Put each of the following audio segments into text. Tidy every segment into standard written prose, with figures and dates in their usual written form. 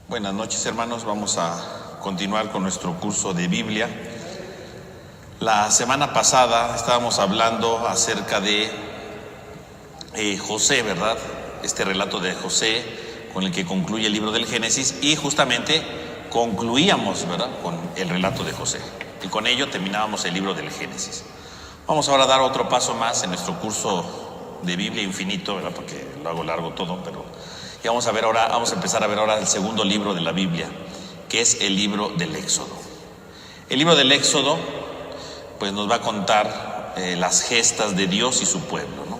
Buenas noches, hermanos. Vamos a continuar con nuestro curso de Biblia. La semana pasada estábamos hablando acerca de José, ¿verdad? Este relato de José con el que concluye el libro del Génesis, y justamente concluíamos, ¿verdad?, con el relato de José, y con ello terminábamos el libro del Génesis. Vamos ahora a dar otro paso más en nuestro curso de Biblia infinito, ¿verdad?, porque lo hago largo todo, pero y vamos a empezar a ver ahora el segundo libro de la Biblia, que es el libro del Éxodo. El libro del Éxodo, pues, nos va a contar las gestas de Dios y su pueblo, ¿no?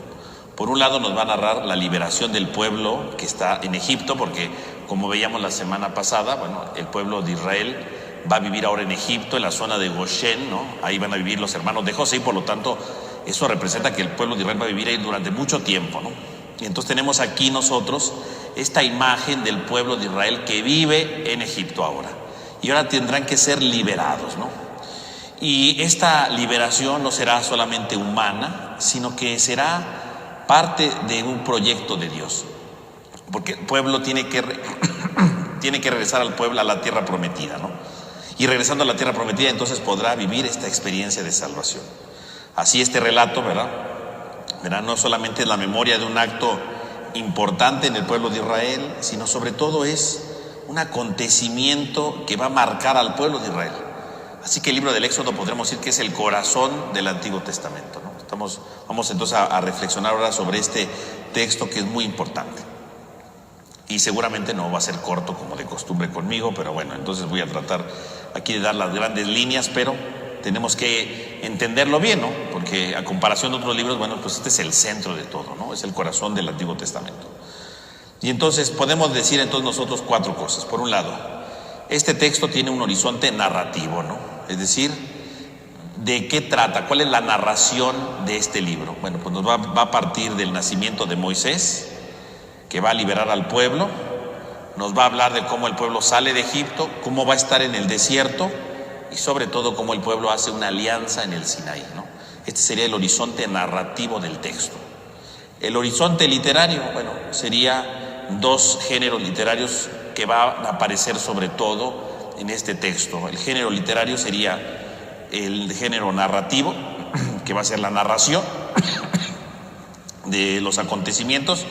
Por un lado nos va a narrar la liberación del pueblo que está en Egipto, porque como veíamos la semana pasada, bueno, el pueblo de Israel va a vivir ahora en Egipto, en la zona de Goshen, ¿no? Ahí van a vivir los hermanos de José, y por lo tanto eso representa que el pueblo de Israel va a vivir ahí durante mucho tiempo, ¿no? Y entonces tenemos aquí nosotros esta imagen del pueblo de Israel que vive en Egipto ahora, y ahora tendrán que ser liberados, ¿no? Y esta liberación no será solamente humana, sino que será parte de un proyecto de Dios, porque el pueblo tiene que regresar al pueblo a la tierra prometida, ¿no? Y regresando a la tierra prometida, entonces podrá vivir esta experiencia de salvación. Así este relato, ¿verdad? No solamente es la memoria de un acto importante en el pueblo de Israel, sino sobre todo es un acontecimiento que va a marcar al pueblo de Israel. Así que el libro del Éxodo podremos decir que es el corazón del Antiguo Testamento, ¿no? Vamos entonces a reflexionar ahora sobre este texto, que es muy importante. Y seguramente no va a ser corto como de costumbre conmigo, pero bueno, entonces voy a tratar aquí de dar las grandes líneas, pero tenemos que entenderlo bien, ¿no? Porque a comparación de otros libros, bueno, pues este es el centro de todo, ¿no? Es el corazón del Antiguo Testamento. Y entonces podemos decir entonces nosotros cuatro cosas. Por un lado, este texto tiene un horizonte narrativo, ¿no? Es decir, ¿de qué trata? ¿Cuál es la narración de este libro? Bueno, pues nos va a partir del nacimiento de Moisés, que va a liberar al pueblo. Nos va a hablar de cómo el pueblo sale de Egipto, cómo va a estar en el desierto, y sobre todo cómo el pueblo hace una alianza en el Sinaí, ¿no? Este sería el horizonte narrativo del texto. El horizonte literario, bueno, sería dos géneros literarios que van a aparecer sobre todo en este texto. El género literario sería el género narrativo, que va a ser la narración de los acontecimientos,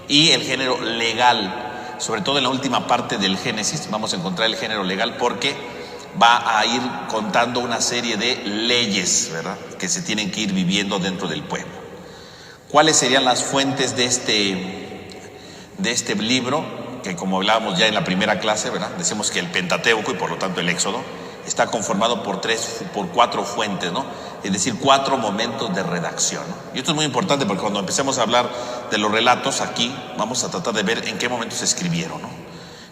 y el género legal, sobre todo en la última parte del Génesis vamos a encontrar el género legal, porque va a ir contando una serie de leyes, ¿verdad?, que se tienen que ir viviendo dentro del pueblo. ¿Cuáles serían las fuentes de este libro? Que, como hablábamos ya en la primera clase, ¿verdad?, decimos que el Pentateuco, y por lo tanto el Éxodo, está conformado por cuatro fuentes, ¿no? Es decir, cuatro momentos de redacción, ¿no? Y esto es muy importante, porque cuando empecemos a hablar de los relatos aquí, vamos a tratar de ver en qué momentos se escribieron, ¿no?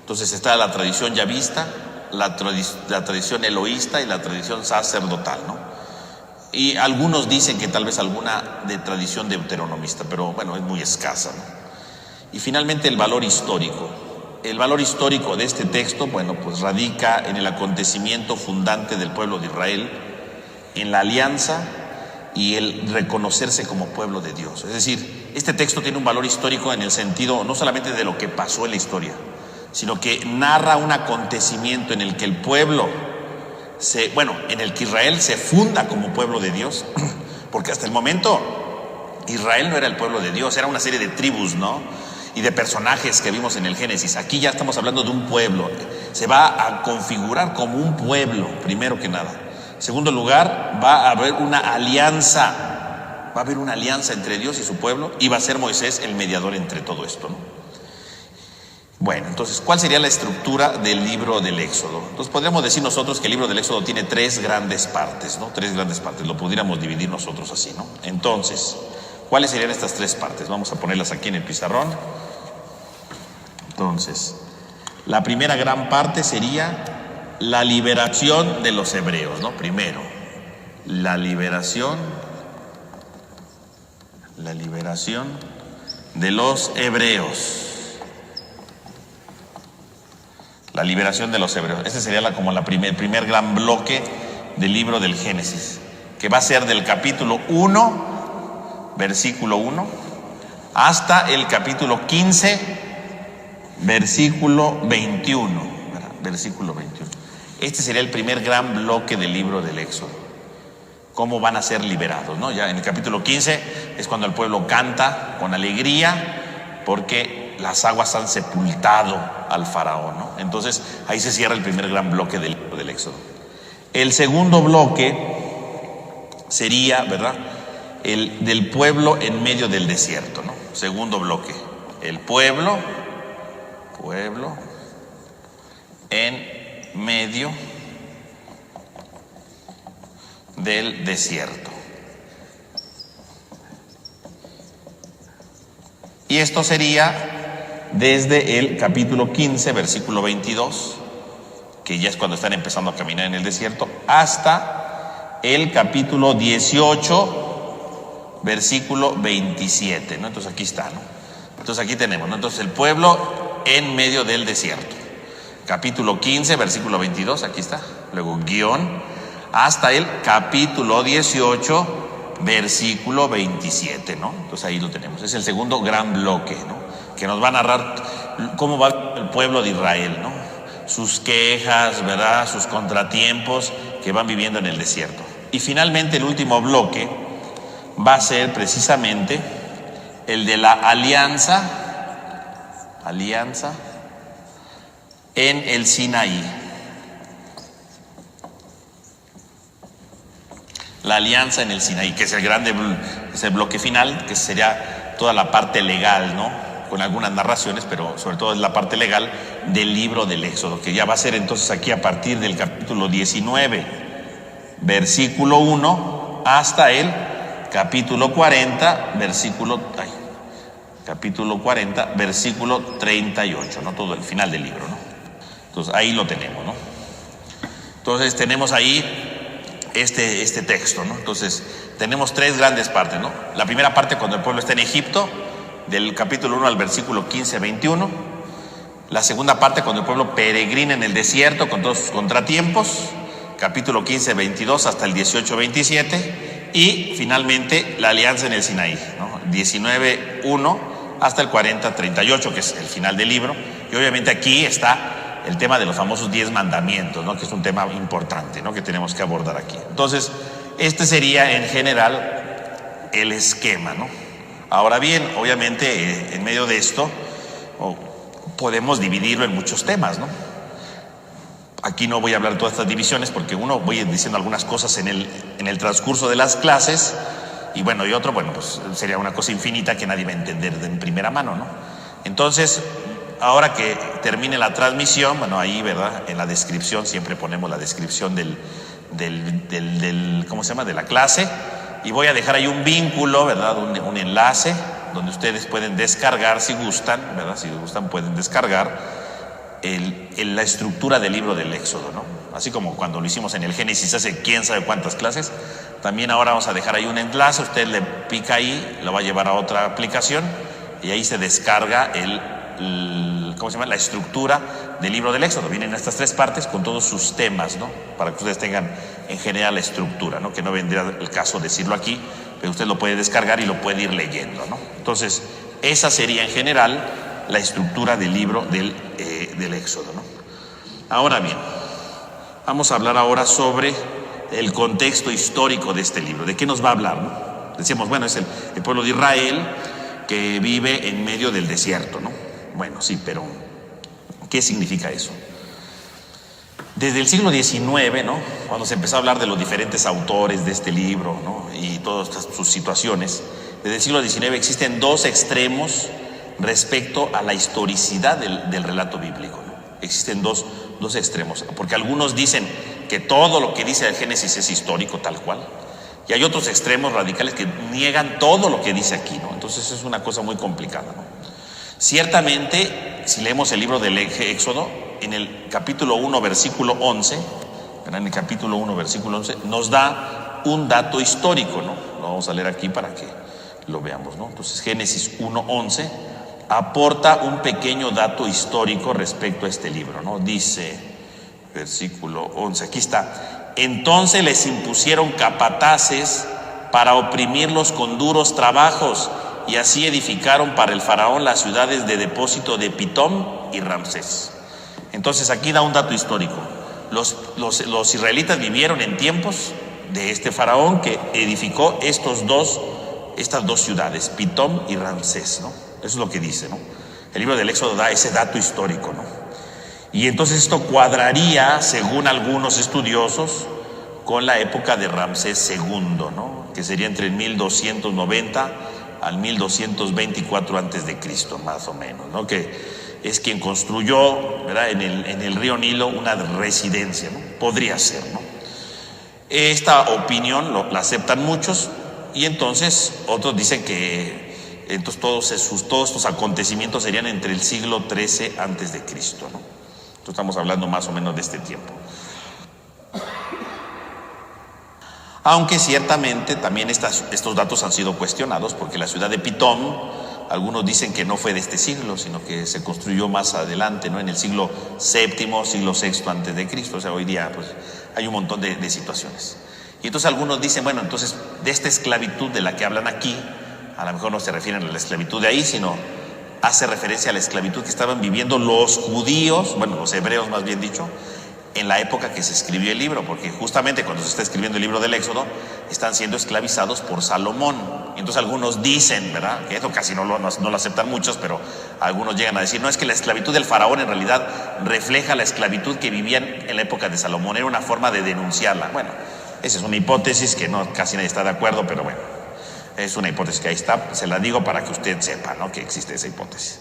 Entonces está la tradición yavista, la tradición eloísta y la tradición sacerdotal, ¿no? Y algunos dicen que tal vez alguna de tradición deuteronomista, pero bueno, es muy escasa, ¿no? Y finalmente el valor histórico. El valor histórico de este texto, bueno, pues radica en el acontecimiento fundante del pueblo de Israel, en la alianza y el reconocerse como pueblo de Dios. Es decir, este texto tiene un valor histórico en el sentido no solamente de lo que pasó en la historia, sino que narra un acontecimiento en el que el pueblo en el que Israel se funda como pueblo de Dios, porque hasta el momento Israel no era el pueblo de Dios, era una serie de tribus, ¿no?, y de personajes que vimos en el Génesis. Aquí ya estamos hablando de un pueblo, se va a configurar como un pueblo, primero que nada. En segundo lugar, va a haber una alianza entre Dios y su pueblo, y va a ser Moisés el mediador entre todo esto, ¿no? Bueno, entonces, ¿cuál sería la estructura del libro del Éxodo? Entonces, podríamos decir nosotros que el libro del Éxodo tiene tres grandes partes, ¿no? Tres grandes partes, lo pudiéramos dividir nosotros así, ¿no? Entonces, ¿cuáles serían estas tres partes? Vamos a ponerlas aquí en el pizarrón. Entonces, la primera gran parte sería la liberación de los hebreos, ¿no? Primero, la liberación de los hebreos. La liberación de los hebreos. Este sería el primer gran bloque del libro del Génesis, que va a ser del capítulo 1, versículo 1, hasta el capítulo 15, versículo 21, ¿verdad? Versículo 21. Este sería el primer gran bloque del libro del Éxodo. ¿Cómo van a ser liberados, no? Ya en el capítulo 15 es cuando el pueblo canta con alegría porque las aguas han sepultado al faraón, ¿no? Entonces ahí se cierra el primer gran bloque del libro del Éxodo. El segundo bloque sería, ¿verdad?, el del pueblo en medio del desierto, ¿no? Segundo bloque, el pueblo en medio del desierto. Y esto sería desde el capítulo 15, versículo 22, que ya es cuando están empezando a caminar en el desierto, hasta el capítulo 18, versículo 27, ¿no? Entonces aquí está, ¿no? Entonces aquí tenemos, ¿no? Entonces el pueblo en medio del desierto. Capítulo 15, versículo 22, aquí está. Luego guión, hasta el capítulo 18, versículo 27, ¿no? Entonces ahí lo tenemos. Es el segundo gran bloque, ¿no?, que nos va a narrar cómo va el pueblo de Israel, ¿no? Sus quejas, ¿verdad?, sus contratiempos que van viviendo en el desierto. Y finalmente el último bloque va a ser precisamente el de la alianza en el Sinaí. La alianza en el Sinaí, que es el bloque final, que sería toda la parte legal, ¿no?, con algunas narraciones, pero sobre todo es la parte legal del libro del Éxodo, que ya va a ser entonces aquí a partir del capítulo 19, versículo 1, hasta el capítulo 40, versículo 38, ¿no? Todo el final del libro, ¿no? Entonces ahí lo tenemos, ¿no? Entonces tenemos ahí este texto, ¿no? Entonces tenemos tres grandes partes, ¿no? La primera parte cuando el pueblo está en Egipto, del capítulo 1 al versículo 15-21. La segunda parte cuando el pueblo peregrina en el desierto con todos sus contratiempos, capítulo 15-22 hasta el 18-27. Y finalmente la alianza en el Sinaí, ¿no? 19-1 hasta el 40-38, que es el final del libro. Y obviamente aquí está el tema de los famosos 10 mandamientos, ¿no?, que es un tema importante, ¿no?, que tenemos que abordar aquí. Entonces, este sería en general el esquema, ¿no? Ahora bien, obviamente en medio de esto podemos dividirlo en muchos temas, ¿no? Aquí no voy a hablar de todas estas divisiones porque uno voy diciendo algunas cosas en el transcurso de las clases y bueno, y otro, bueno, pues sería una cosa infinita que nadie va a entender de en primera mano, ¿no? Entonces, ahora que termine la transmisión, bueno, ahí, ¿verdad?, en la descripción siempre ponemos la descripción ¿cómo se llama?, de la clase, y voy a dejar ahí un vínculo, ¿verdad?, un enlace donde ustedes pueden descargar si gustan, ¿verdad?, si gustan pueden descargar la estructura del libro del Éxodo, ¿no? Así como cuando lo hicimos en el Génesis hace quién sabe cuántas clases, también ahora vamos a dejar ahí un enlace, usted le pica ahí, lo va a llevar a otra aplicación y ahí se descarga ¿cómo se llama?, la estructura del libro del Éxodo. Vienen estas tres partes con todos sus temas, ¿no?, para que ustedes tengan en general la estructura, ¿no?, que no vendría el caso decirlo aquí, pero usted lo puede descargar y lo puede ir leyendo, ¿no? Entonces, esa sería en general la estructura del libro del Éxodo, ¿no? Ahora bien, vamos a hablar ahora sobre el contexto histórico de este libro. ¿De qué nos va a hablar, no? Decíamos, bueno, es el pueblo de Israel que vive en medio del desierto, ¿no? Bueno, sí, pero ¿qué significa eso? Desde el siglo XIX, ¿no?, cuando se empezó a hablar de los diferentes autores de este libro, ¿no?, y todas sus situaciones, desde el siglo XIX existen dos extremos respecto a la historicidad del relato bíblico, ¿no? Existen dos extremos, porque algunos dicen que todo lo que dice el Génesis es histórico tal cual, y hay otros extremos radicales que niegan todo lo que dice aquí, ¿no? Entonces es una cosa muy complicada, ¿no? Ciertamente, si leemos el libro del Éxodo, en el capítulo 1, versículo 11, en el capítulo 1, versículo 11, nos da un dato histórico, ¿no? Lo vamos a leer aquí para que lo veamos, ¿no? Entonces, Génesis 1, 11 aporta un pequeño dato histórico respecto a este libro, ¿no? Dice, versículo 11, aquí está: entonces les impusieron capataces para oprimirlos con duros trabajos y así edificaron para el faraón las ciudades de depósito de Pitón y Ramsés. Entonces aquí da un dato histórico. Los israelitas vivieron en tiempos de este faraón que edificó estas dos ciudades, Pitón y Ramsés, ¿no? Eso es lo que dice, ¿no? El libro del Éxodo da ese dato histórico, ¿no? Y entonces esto cuadraría, según algunos estudiosos, con la época de Ramsés II, ¿no? Que sería entre el 1290 al 1224 antes de Cristo, más o menos, ¿no? Que es quien construyó, ¿verdad?, en el río Nilo una residencia, ¿no? Podría ser, ¿no? Esta opinión la aceptan muchos, y entonces otros dicen que entonces todos estos acontecimientos serían entre el siglo XIII antes de Cristo, ¿no? Entonces estamos hablando más o menos de este tiempo. Aunque ciertamente también estos datos han sido cuestionados, porque la ciudad de Pitón, algunos dicen que no fue de este siglo, sino que se construyó más adelante, ¿no? En el siglo VII, siglo VI antes de Cristo. O sea, hoy día pues hay un montón de situaciones. Y entonces algunos dicen, bueno, entonces de esta esclavitud de la que hablan aquí, a lo mejor no se refieren a la esclavitud de ahí, sino hace referencia a la esclavitud que estaban viviendo los judíos, bueno, los hebreos más bien dicho, en la época que se escribió el libro, porque justamente cuando se está escribiendo el libro del Éxodo están siendo esclavizados por Salomón. Y entonces algunos dicen, ¿verdad?, que esto casi no lo aceptan muchos, pero algunos llegan a decir, no, es que la esclavitud del faraón en realidad refleja la esclavitud que vivían en la época de Salomón, era una forma de denunciarla. Bueno, esa es una hipótesis que casi nadie está de acuerdo, pero bueno, es una hipótesis que ahí está, se la digo para que usted sepa, ¿no?, que existe esa hipótesis.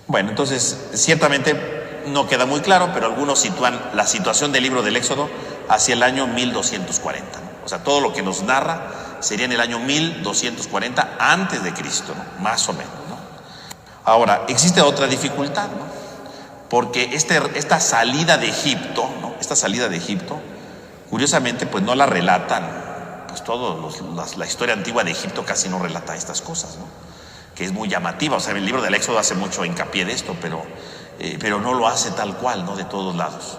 Bueno, entonces ciertamente no queda muy claro, pero algunos sitúan la situación del libro del Éxodo hacia el año 1240, ¿no? O sea, todo lo que nos narra sería en el año 1240 antes de Cristo, ¿no?, más o menos, ¿no? Ahora, existe otra dificultad, ¿no? Porque esta salida de Egipto, ¿no?, esta salida de Egipto, curiosamente, pues no la relatan, pues la historia antigua de Egipto casi no relata estas cosas, ¿no?, que es muy llamativa. O sea, el libro del Éxodo hace mucho hincapié de esto, pero no lo hace tal cual, ¿no?, de todos lados.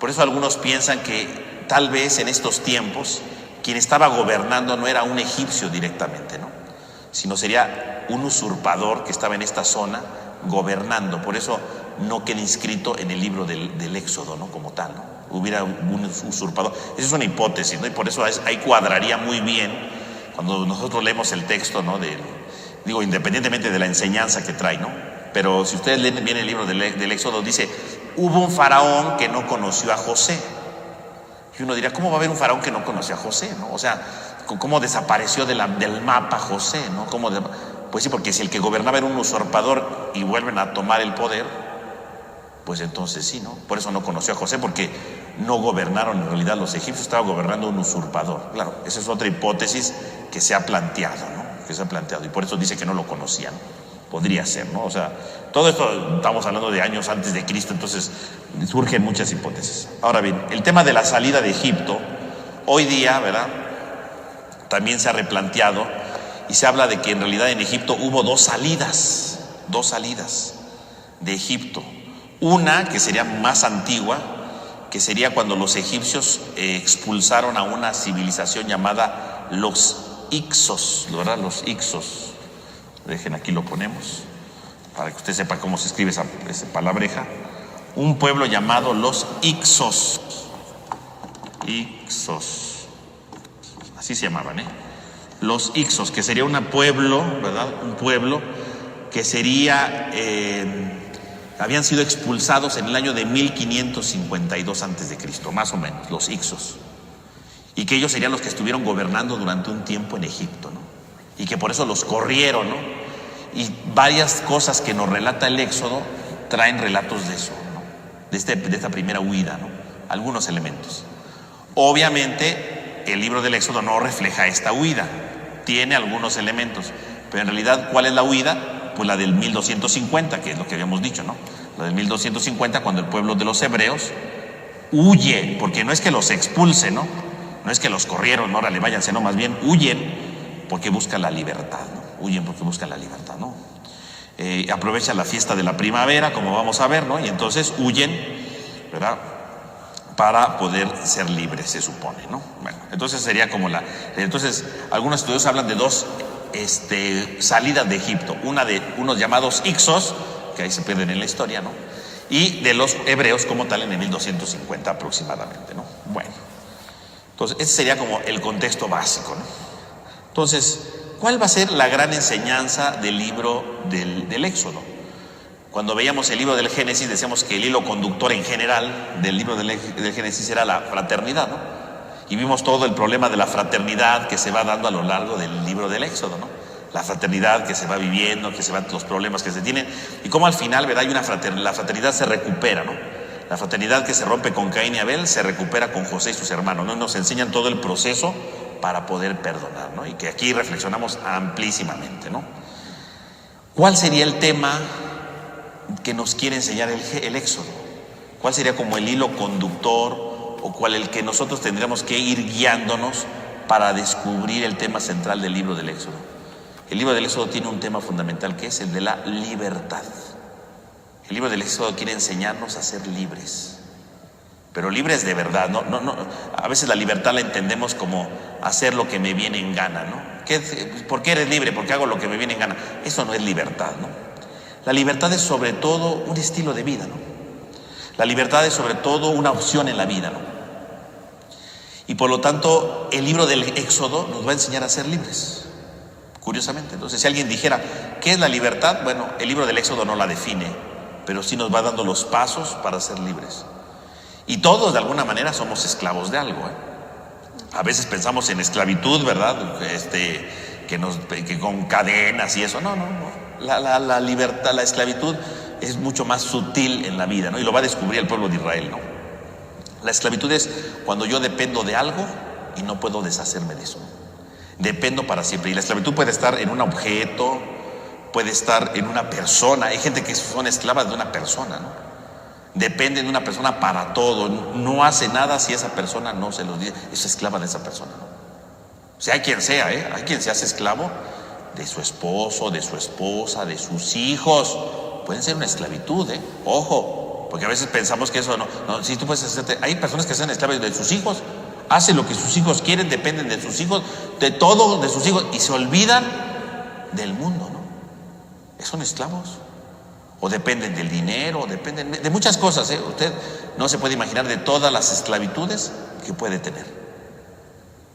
Por eso algunos piensan que tal vez en estos tiempos quien estaba gobernando no era un egipcio directamente, ¿no?, sino sería un usurpador que estaba en esta zona gobernando. Por eso no queda inscrito en el libro del Éxodo, ¿no?, como tal, ¿no? Hubiera un usurpador. Esa es una hipótesis, ¿no? Y por eso ahí cuadraría muy bien cuando nosotros leemos el texto, ¿no?, digo, independientemente de la enseñanza que trae, ¿no? Pero si ustedes leen bien el libro del Éxodo, dice, hubo un faraón que no conoció a José. Y uno dirá, ¿cómo va a haber un faraón que no conoció a José, ¿no? O sea, ¿cómo desapareció del mapa José, ¿no? Pues sí, porque si el que gobernaba era un usurpador y vuelven a tomar el poder, pues entonces sí, ¿no? Por eso no conoció a José, porque no gobernaron en realidad los egipcios, estaba gobernando un usurpador. Claro, esa es otra hipótesis que se ha planteado, ¿no? Y por eso dice que no lo conocían. Podría ser, ¿no? O sea, todo esto estamos hablando de años antes de Cristo, entonces surgen muchas hipótesis. Ahora bien, el tema de la salida de Egipto, hoy día, ¿verdad?, también se ha replanteado y se habla de que en realidad en Egipto hubo dos salidas de Egipto. Una que sería más antigua, que sería cuando los egipcios expulsaron a una civilización llamada los Ixos, ¿verdad? Los Ixos. Dejen, aquí lo ponemos para que usted sepa cómo se escribe esa palabreja. Un pueblo llamado los Ixos. Ixos. Así se llamaban, ¿eh? Los Ixos, que sería un pueblo, ¿verdad? Un pueblo que sería, habían sido expulsados en el año de 1552 antes de Cristo, más o menos, los Ixos. Y que ellos serían los que estuvieron gobernando durante un tiempo en Egipto, ¿no? Y que por eso los corrieron, ¿no? Y varias cosas que nos relata el Éxodo traen relatos de eso, ¿no? De esta primera huida, ¿no? Algunos elementos. Obviamente, el libro del Éxodo no refleja esta huida, tiene algunos elementos, pero en realidad, ¿cuál es la huida? Pues la del 1250, que es lo que habíamos dicho, ¿no? La del 1250, cuando el pueblo de los hebreos huye, porque no es que los expulse, ¿no? No es que los corrieron, órale, váyanse, no, más bien huyen porque buscan la libertad, ¿no? Huyen porque buscan la libertad, ¿no? Aprovechan la fiesta de la primavera, como vamos a ver, ¿no? Y entonces huyen, ¿verdad?, para poder ser libres, se supone, ¿no? Bueno, entonces sería como entonces, algunos estudios hablan de dos salidas de Egipto, una de unos llamados Ixos, que ahí se pierden en la historia, ¿no? Y de los hebreos como tal en el 1250 aproximadamente, ¿no? Bueno, entonces ese sería como el contexto básico, ¿no? Entonces, ¿cuál va a ser la gran enseñanza del libro del Éxodo? Cuando veíamos el libro del Génesis decíamos que el hilo conductor en general del libro del Génesis era la fraternidad, ¿no? Y vimos todo el problema de la fraternidad que se va dando a lo largo del libro del Éxodo, ¿no? La fraternidad que se va viviendo, que se van los problemas que se tienen, y cómo al final, ¿verdad? La fraternidad se recupera, ¿no? La fraternidad que se rompe con Caín y Abel se recupera con José y sus hermanos, ¿no? Nos enseñan todo el proceso para poder perdonar, ¿no? Y que aquí reflexionamos amplísimamente, ¿no? ¿Cuál sería el tema que nos quiere enseñar el Éxodo? ¿Cuál sería como el hilo conductor o cuál el que nosotros tendríamos que ir guiándonos para descubrir el tema central del libro del Éxodo? El libro del Éxodo tiene un tema fundamental que es el de la libertad. El libro del Éxodo quiere enseñarnos a ser libres, pero libres de verdad. No, a veces la libertad la entendemos como hacer lo que me viene en gana, ¿no? ¿Por qué eres libre? Porque hago lo que me viene en gana. Eso no es libertad, ¿no? La libertad es sobre todo un estilo de vida, ¿no? La libertad es sobre todo una opción en la vida, ¿no? Y por lo tanto, el libro del Éxodo nos va a enseñar a ser libres. Curiosamente, entonces si alguien dijera, ¿qué es la libertad? Bueno, el libro del Éxodo no la define, pero sí nos va dando los pasos para ser libres. Y todos de alguna manera somos esclavos de algo, ¿eh? A veces pensamos en esclavitud, ¿verdad? Que con cadenas y eso. No. La libertad, la esclavitud es mucho más sutil en la vida, ¿no? Y lo va a descubrir el pueblo de Israel, ¿no? La esclavitud es cuando yo dependo de algo y no puedo deshacerme de eso. Dependo para siempre. Y la esclavitud puede estar en un objeto, puede estar en una persona. Hay gente que son esclavas de una persona, ¿no? Dependen de una persona para todo. No hace nada si esa persona no se los dice. Es esclava de esa persona, ¿no? Sea quien sea, ¿eh? Hay quien se hace esclavo de su esposo, de su esposa, de sus hijos. Pueden ser una esclavitud, ¿eh? Ojo, porque a veces pensamos que eso no. Si tú puedes hacerte. Hay personas que sean esclavas de sus hijos. Hacen lo que sus hijos quieren, dependen de sus hijos, de todo de sus hijos, y se olvidan del mundo, ¿no? Son esclavos. O dependen del dinero, dependen de muchas cosas, ¿eh? Usted no se puede imaginar de todas las esclavitudes que puede tener.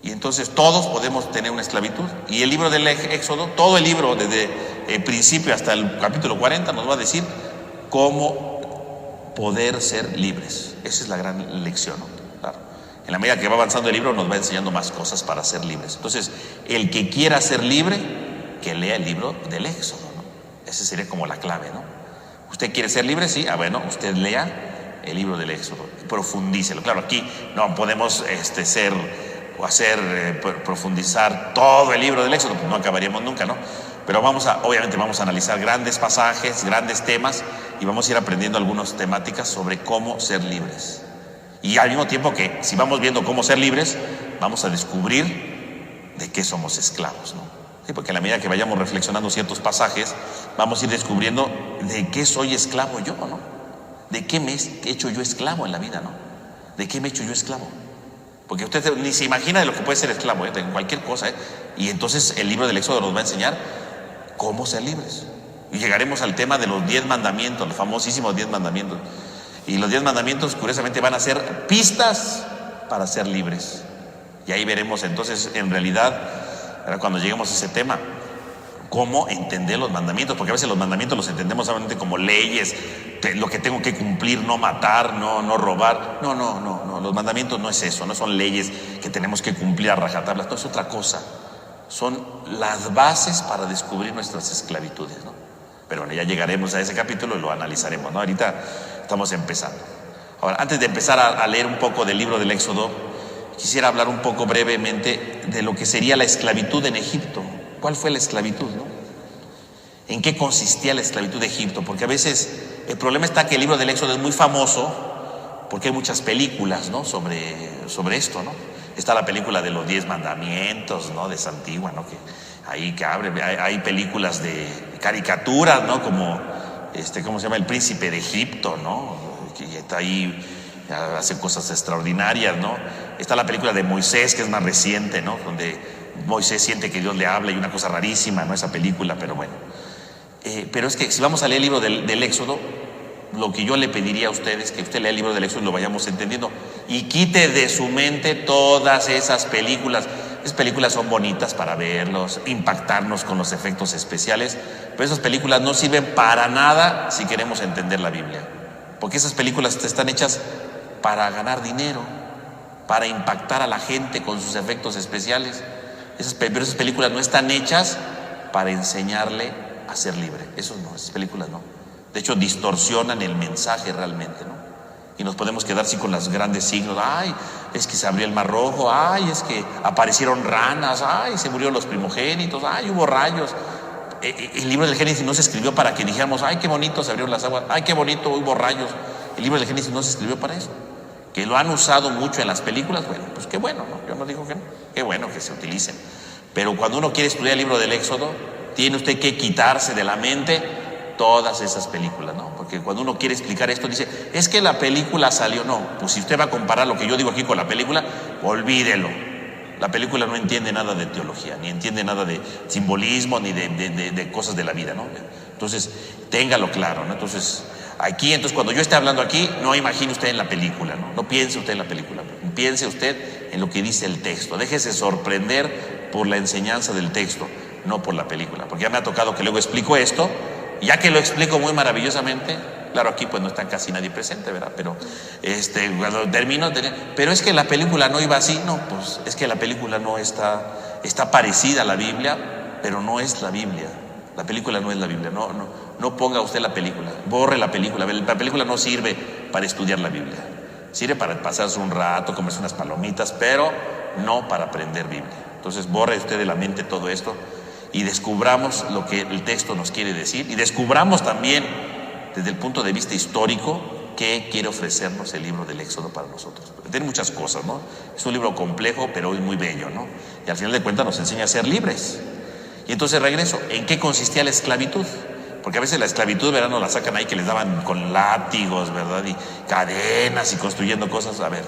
Y entonces todos podemos tener una esclavitud. Y el libro del Éxodo, todo el libro, desde el principio hasta el capítulo 40, nos va a decir cómo poder ser libres. Esa es la gran lección, ¿no? Claro. En la medida que va avanzando el libro nos va enseñando más cosas para ser libres. Entonces, el que quiera ser libre, que lea el libro del Éxodo, ¿no? Esa sería como la clave, ¿no? ¿Usted quiere ser libre? Sí. Bueno, usted lea el libro del Éxodo, profundícelo. Claro, aquí no podemos profundizar todo el libro del Éxodo, pues no acabaríamos nunca, ¿no? Pero obviamente vamos a analizar grandes pasajes, grandes temas, y vamos a ir aprendiendo algunas temáticas sobre cómo ser libres. Y al mismo tiempo que si vamos viendo cómo ser libres, vamos a descubrir de qué somos esclavos, ¿no? Sí, porque a la medida que vayamos reflexionando ciertos pasajes, vamos a ir descubriendo de qué soy esclavo yo, ¿no? De qué me he hecho yo esclavo en la vida, ¿no? ¿De qué me he hecho yo esclavo? Porque usted ni se imagina de lo que puede ser esclavo, de cualquier cosa, ¿eh? Y entonces el libro del Éxodo nos va a enseñar cómo ser libres. Y llegaremos al tema de los 10 mandamientos, los famosísimos 10 mandamientos. Y los 10 mandamientos, curiosamente, van a ser pistas para ser libres. Y ahí veremos entonces, en realidad, cuando lleguemos a ese tema, cómo entender los mandamientos. Porque a veces los mandamientos los entendemos solamente como leyes, lo que tengo que cumplir, no matar, no robar. No. Los mandamientos no es eso, no son leyes que tenemos que cumplir a rajatablas. No, es otra cosa. Son las bases para descubrir nuestras esclavitudes, ¿no? Pero bueno, ya llegaremos a ese capítulo y lo analizaremos, ¿no? Ahorita estamos empezando. Ahora, antes de empezar a leer un poco del libro del Éxodo, quisiera hablar un poco brevemente de lo que sería la esclavitud en Egipto. ¿Cuál fue la esclavitud, no? ¿En qué consistía la esclavitud de Egipto? Porque a veces el problema está que el libro del Éxodo es muy famoso porque hay muchas películas, ¿no? sobre esto, ¿no? Está la película de los 10 mandamientos, ¿no? De esa antigua, ¿no? Hay películas de caricaturas, ¿no? Como ¿cómo se llama? El Príncipe de Egipto, ¿no? Que está ahí, hace cosas extraordinarias, ¿no? Está la película de Moisés, que es más reciente, ¿no? Donde Moisés siente que Dios le habla y una cosa rarísima, ¿no? Esa película, pero bueno. Pero es que si vamos a leer el libro del Éxodo, lo que yo le pediría a ustedes, que usted lea el libro del Éxodo y lo vayamos entendiendo, y quite de su mente todas esas películas. Esas películas son bonitas para verlos, impactarnos con los efectos especiales, pero esas películas no sirven para nada si queremos entender la Biblia, porque esas películas están hechas para ganar dinero, para impactar a la gente con sus efectos especiales. Pero esas películas no están hechas para enseñarle a ser libre. Eso no, esas películas no. De hecho, distorsionan el mensaje realmente, ¿no? Y nos podemos quedar así con los grandes signos. Ay, es que se abrió el mar rojo. Ay, es que aparecieron ranas. Ay, se murieron los primogénitos. Ay, hubo rayos. El libro del Génesis no se escribió para que dijéramos, ay, qué bonito se abrieron las aguas. Ay, qué bonito, hubo rayos. El libro del Génesis no se escribió para eso. Que lo han usado mucho en las películas, bueno, pues qué bueno, ¿no? Yo no digo que no. Qué bueno que se utilicen. Pero cuando uno quiere estudiar el libro del Éxodo, tiene usted que quitarse de la mente todas esas películas, ¿no? Porque cuando uno quiere explicar esto, dice, es que la película salió. No, pues si usted va a comparar lo que yo digo aquí con la película, olvídelo. La película no entiende nada de teología, ni entiende nada de simbolismo, ni de cosas de la vida, ¿no? Entonces, téngalo claro, ¿no? Entonces, cuando yo esté hablando aquí, no imagine usted en la película, ¿no? No piense usted en la película, piense usted en lo que dice el texto. Déjese sorprender por la enseñanza del texto, no por la película. Porque ya me ha tocado que luego explico esto, y ya que lo explico muy maravillosamente, claro, aquí pues no está casi nadie presente, ¿verdad? Pero cuando termino, pero es que la película no iba así. No, pues es que la película no está parecida a la Biblia, pero no es la Biblia. La película no es la Biblia. No ponga usted la película, borre la película. La película no sirve para estudiar la Biblia. Sirve para pasarse un rato, comerse unas palomitas, pero no para aprender Biblia. Entonces borre usted de la mente todo esto y descubramos lo que el texto nos quiere decir, y descubramos también desde el punto de vista histórico qué quiere ofrecernos el libro del Éxodo para nosotros. Porque tiene muchas cosas, ¿no? Es un libro complejo, pero muy bello, ¿no? Y al final de cuentas nos enseña a ser libres. Y entonces regreso, ¿en qué consistía la esclavitud? Porque a veces la esclavitud, ¿verdad? Nos la sacan ahí que les daban con látigos, ¿verdad? Y cadenas y construyendo cosas. A ver,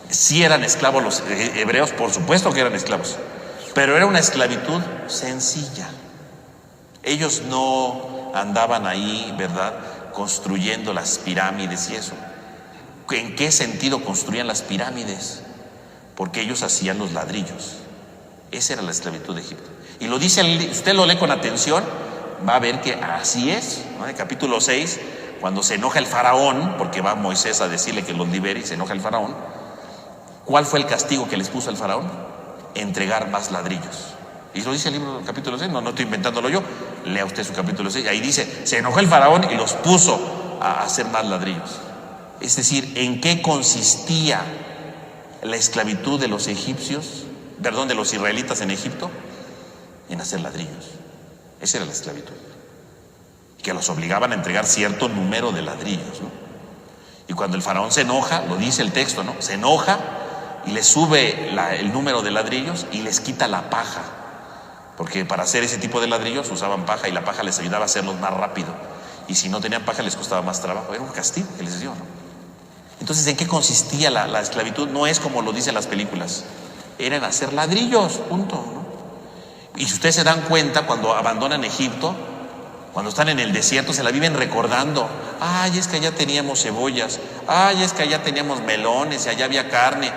sí eran esclavos los hebreos, por supuesto que eran esclavos, pero era una esclavitud sencilla. Ellos no andaban ahí, ¿verdad?, construyendo las pirámides y eso. ¿En qué sentido construían las pirámides? Porque ellos hacían los ladrillos. Esa era la esclavitud de Egipto. Y lo dice, usted lo lee con atención, va a ver que así es, ¿no? En el capítulo 6, cuando se enoja el faraón, porque va Moisés a decirle que los libere y se enoja el faraón, ¿cuál fue el castigo que les puso el faraón? Entregar más ladrillos. Y lo dice el libro del capítulo 6, no estoy inventándolo yo, lea usted su capítulo 6, ahí dice, se enojó el faraón y los puso a hacer más ladrillos. Es decir, ¿en qué consistía la esclavitud de los egipcios, de los israelitas en Egipto? En hacer ladrillos. Esa era la esclavitud, que los obligaban a entregar cierto número de ladrillos, ¿no? Y cuando el faraón se enoja, lo dice el texto, ¿no? Se enoja y les sube el número de ladrillos y les quita la paja, porque para hacer ese tipo de ladrillos usaban paja y la paja les ayudaba a hacerlos más rápido, y si no tenían paja les costaba más trabajo. Era un castigo que les dio, ¿no? Entonces, ¿en qué consistía la esclavitud? No es como lo dicen las películas, era en hacer ladrillos, punto, ¿no? Y si ustedes se dan cuenta, cuando abandonan Egipto, cuando están en el desierto, se la viven recordando. Ay, es que allá teníamos cebollas. Ay, es que allá teníamos melones y allá había carne.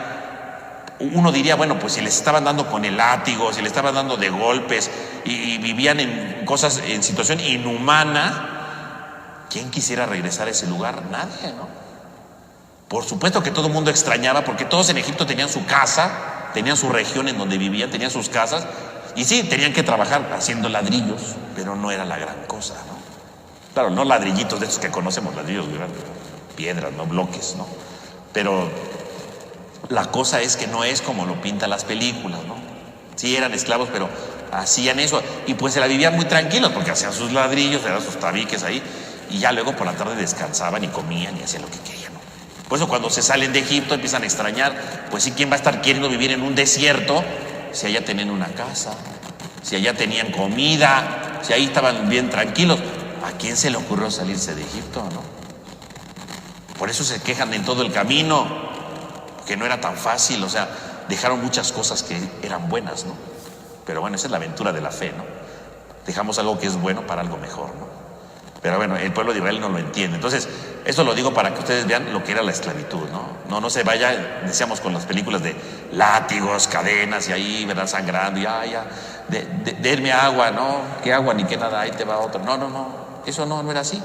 Uno diría, bueno, pues si les estaban dando con el látigo, si les estaban dando de golpes y vivían en situación inhumana, ¿quién quisiera regresar a ese lugar? Nadie, ¿no? Por supuesto que todo el mundo extrañaba, porque todos en Egipto tenían su casa, tenían su región en donde vivían, tenían sus casas. Y sí, tenían que trabajar haciendo ladrillos, pero no era la gran cosa, ¿no? Claro, no ladrillitos de esos que conocemos, ladrillos grandes, piedras, no bloques, ¿no? Pero la cosa es que no es como lo pintan las películas, ¿no? Sí eran esclavos, pero hacían eso. Y pues se la vivían muy tranquilos, porque hacían sus ladrillos, eran sus tabiques ahí, y ya luego por la tarde descansaban y comían y hacían lo que querían, ¿no? Por eso cuando se salen de Egipto empiezan a extrañar, pues sí, ¿quién va a estar queriendo vivir en un desierto? Si allá tenían una casa, si allá tenían comida, si ahí estaban bien tranquilos. ¿A quién se le ocurrió salirse de Egipto, no? Por eso se quejan en todo el camino, que no era tan fácil, o sea, dejaron muchas cosas que eran buenas, ¿no? Pero bueno, esa es la aventura de la fe, ¿no? Dejamos algo que es bueno para algo mejor, ¿no? Pero bueno, el pueblo de Israel no lo entiende. Entonces, esto lo digo para que ustedes vean lo que era la esclavitud, ¿no? No se vaya, decíamos con las películas de látigos, cadenas y ahí, ¿verdad? Sangrando y ya, denme agua, ¿no? ¿Qué agua ni qué nada? Ahí te va otro. No, eso no era así.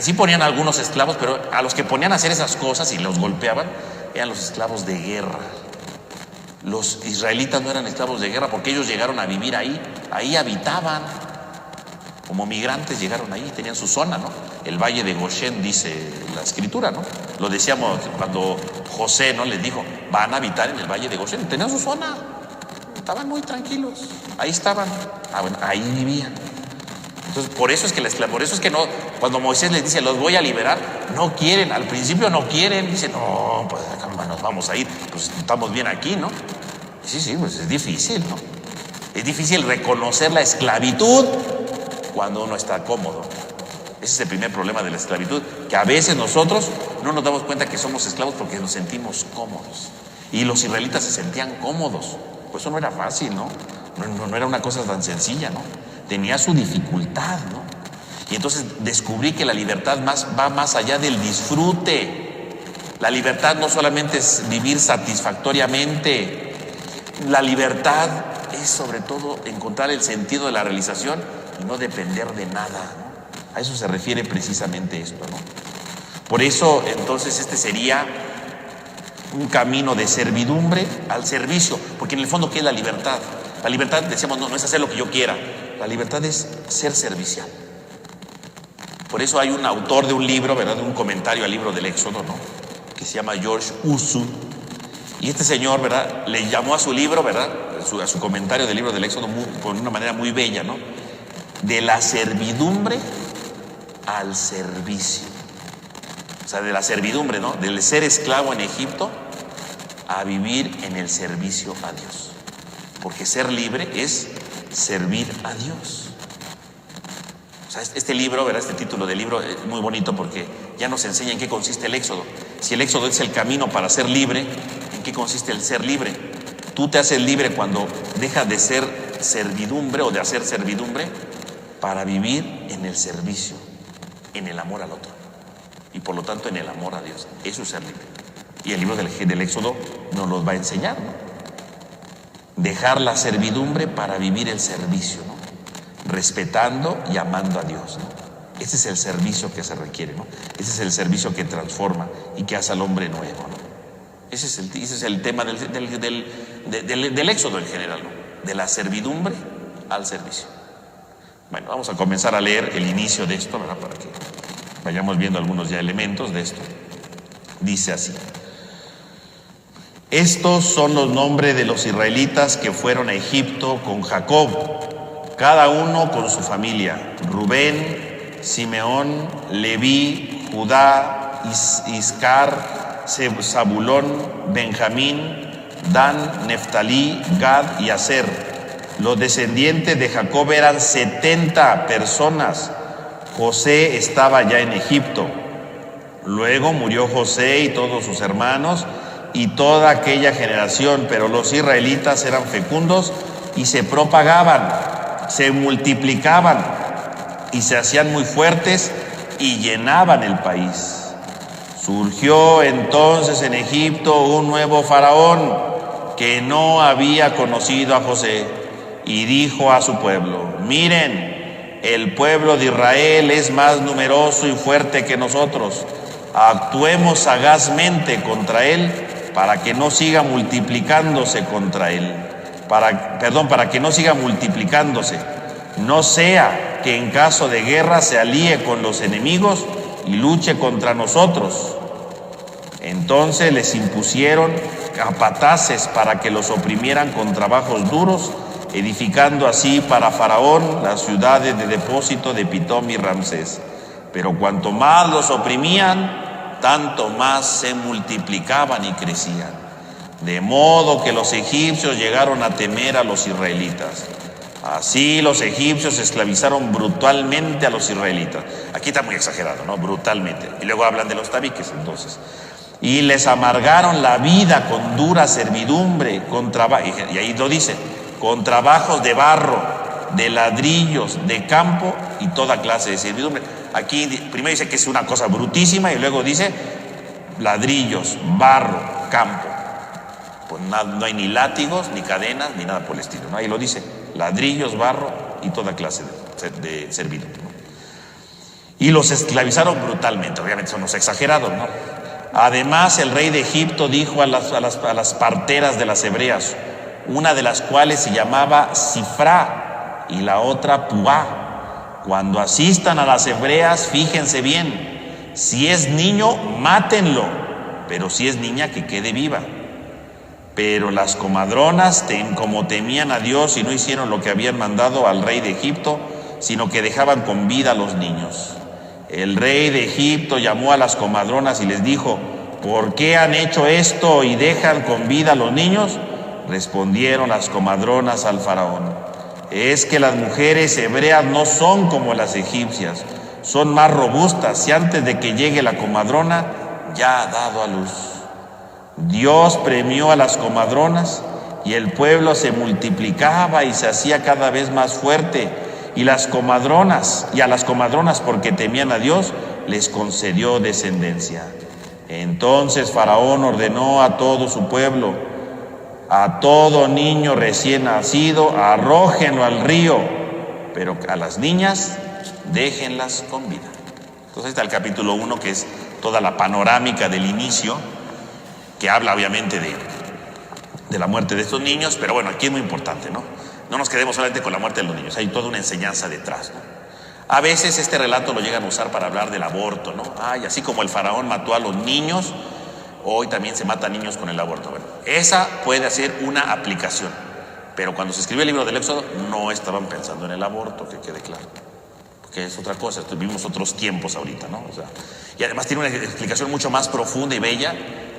Sí ponían a algunos esclavos, pero a los que ponían a hacer esas cosas y los golpeaban eran los esclavos de guerra. Los israelitas no eran esclavos de guerra porque ellos llegaron a vivir ahí habitaban. Como migrantes llegaron ahí, tenían su zona, ¿no? El valle de Goshen, dice la escritura, ¿no? Lo decíamos cuando José, ¿no? Les dijo, van a habitar en el valle de Goshen. Tenían su zona, estaban muy tranquilos, ahí estaban, bueno, ahí vivían. Entonces, por eso es que no, cuando Moisés les dice, los voy a liberar, no quieren, al principio no quieren, dicen, no, pues nos vamos a ir, pues estamos bien aquí, ¿no? Sí, pues es difícil, ¿no? Es difícil reconocer la esclavitud cuando uno está cómodo. Ese es el primer problema de la esclavitud, que a veces nosotros no nos damos cuenta que somos esclavos porque nos sentimos cómodos. Y los israelitas se sentían cómodos, pues eso no era fácil, ¿no? No era una cosa tan sencilla, ¿no? Tenía su dificultad, ¿no? Y entonces descubrí que la libertad va más allá del disfrute. La libertad no solamente es vivir satisfactoriamente, la libertad es sobre todo encontrar el sentido de la realización y no depender de nada, ¿no? A eso se refiere precisamente esto, ¿no? Por eso entonces este sería un camino de servidumbre al servicio, porque en el fondo ¿qué es la libertad? La libertad, decíamos, no es hacer lo que yo quiera, la libertad es ser servicial. Por eso hay un autor de un libro, ¿verdad? De un comentario al libro del Éxodo, ¿no? Que se llama George Usu. Y este señor, ¿verdad? Le llamó a su libro, ¿verdad? A su comentario del libro del Éxodo con una manera muy bella, ¿no? De la servidumbre al servicio. O sea, de la servidumbre, ¿no? Del ser esclavo en Egipto a vivir en el servicio a Dios. Porque ser libre es servir a Dios. O sea, este libro, ¿verdad? Este título del libro es muy bonito porque ya nos enseña en qué consiste el Éxodo. Si el Éxodo es el camino para ser libre, ¿en qué consiste el ser libre? Tú te haces libre cuando dejas de ser servidumbre o de hacer servidumbre para vivir en el servicio, en el amor al otro y por lo tanto en el amor a Dios. Eso es ser libre. Y el libro del Éxodo nos los va a enseñar, ¿no? Dejar la servidumbre para vivir el servicio, ¿no? Respetando y amando a Dios, ¿no? Ese es el servicio que se requiere, ¿no? Ese es el servicio que transforma y que hace al hombre nuevo, ¿no? Ese es el tema del Éxodo en general, ¿no? De la servidumbre al servicio. Bueno, vamos a comenzar a leer el inicio de esto, ¿verdad? Para que vayamos viendo algunos ya elementos de esto. Dice así: estos son los nombres de los israelitas que fueron a Egipto con Jacob, cada uno con su familia: Rubén, Simeón, Leví, Judá, Iscar, Zabulón, Benjamín, Dan, Neftalí, Gad y Aser. Los descendientes de Jacob eran 70 personas. José estaba ya en Egipto. Luego murió José y todos sus hermanos y toda aquella generación, pero los israelitas eran fecundos y se propagaban, se multiplicaban y se hacían muy fuertes y llenaban el país. Surgió entonces en Egipto un nuevo faraón que no había conocido a José y dijo a su pueblo: miren, el pueblo de Israel es más numeroso y fuerte que nosotros. Actuemos sagazmente contra él para que no siga multiplicándose contra él. Para que no siga multiplicándose. No sea que en caso de guerra se alíe con los enemigos y luche contra nosotros. Entonces les impusieron capataces para que los oprimieran con trabajos duros, edificando así para Faraón las ciudades de depósito de Pitom y Ramsés. Pero cuanto más los oprimían, tanto más se multiplicaban y crecían. De modo que los egipcios llegaron a temer a los israelitas. Así los egipcios esclavizaron brutalmente a los israelitas. Aquí está muy exagerado, ¿no? Brutalmente. Y luego hablan de los tabiques, entonces. Y les amargaron la vida con dura servidumbre, y ahí lo dice, con trabajos de barro, de ladrillos, de campo y toda clase de servidumbre. Aquí primero dice que es una cosa brutísima y luego dice ladrillos, barro, campo. Pues no hay ni látigos, ni cadenas, ni nada por el estilo, ¿no? Ahí lo dice, ladrillos, barro y toda clase de servidumbre, ¿no? Y los esclavizaron brutalmente, obviamente son los exagerados, ¿no? Además, el rey de Egipto dijo a las parteras de las hebreas, una de las cuales se llamaba Sifra y la otra Puá: cuando asistan a las hebreas, fíjense bien, si es niño, mátenlo, pero si es niña, que quede viva. Pero las comadronas, como temían a Dios, y no hicieron lo que habían mandado al rey de Egipto, sino que dejaban con vida a los niños. El rey de Egipto llamó a las comadronas y les dijo, ¿por qué han hecho esto y dejan con vida a los niños? Respondieron las comadronas al faraón, es que las mujeres hebreas no son como las egipcias, son más robustas y antes de que llegue la comadrona ya ha dado a luz. Dios premió a las comadronas y el pueblo se multiplicaba y se hacía cada vez más fuerte. Y a las comadronas, porque temían a Dios, les concedió descendencia. Entonces Faraón ordenó a todo su pueblo, a todo niño recién nacido, arrójenlo al río, pero a las niñas déjenlas con vida. Entonces está el capítulo 1, que es toda la panorámica del inicio, que habla obviamente de la muerte de estos niños, pero bueno, aquí es muy importante, ¿no? No nos quedemos solamente con la muerte de los niños, hay toda una enseñanza detrás, ¿no? A veces este relato lo llegan a usar para hablar del aborto, ¿no? Ay, así como el faraón mató a los niños, hoy también se mata a niños con el aborto. Bueno, esa puede ser una aplicación, pero cuando se escribió el libro del Éxodo no estaban pensando en el aborto, que quede claro, porque es otra cosa, vivimos otros tiempos ahorita, ¿no? O sea, y además tiene una explicación mucho más profunda y bella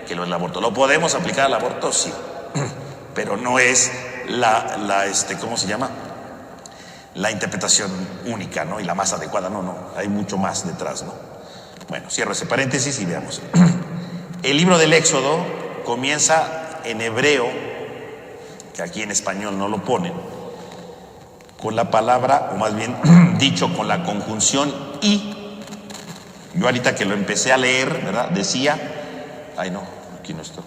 que lo del aborto. ¿Lo podemos aplicar al aborto? Sí, pero no es ¿cómo se llama? La interpretación única, ¿no? Y la más adecuada, no, hay mucho más detrás, ¿no? Bueno, cierro ese paréntesis y veamos. El libro del Éxodo comienza en hebreo, que aquí en español no lo ponen, con la palabra, o más bien dicho, con la conjunción y. Yo ahorita que lo empecé a leer, ¿verdad? Decía, aquí no está.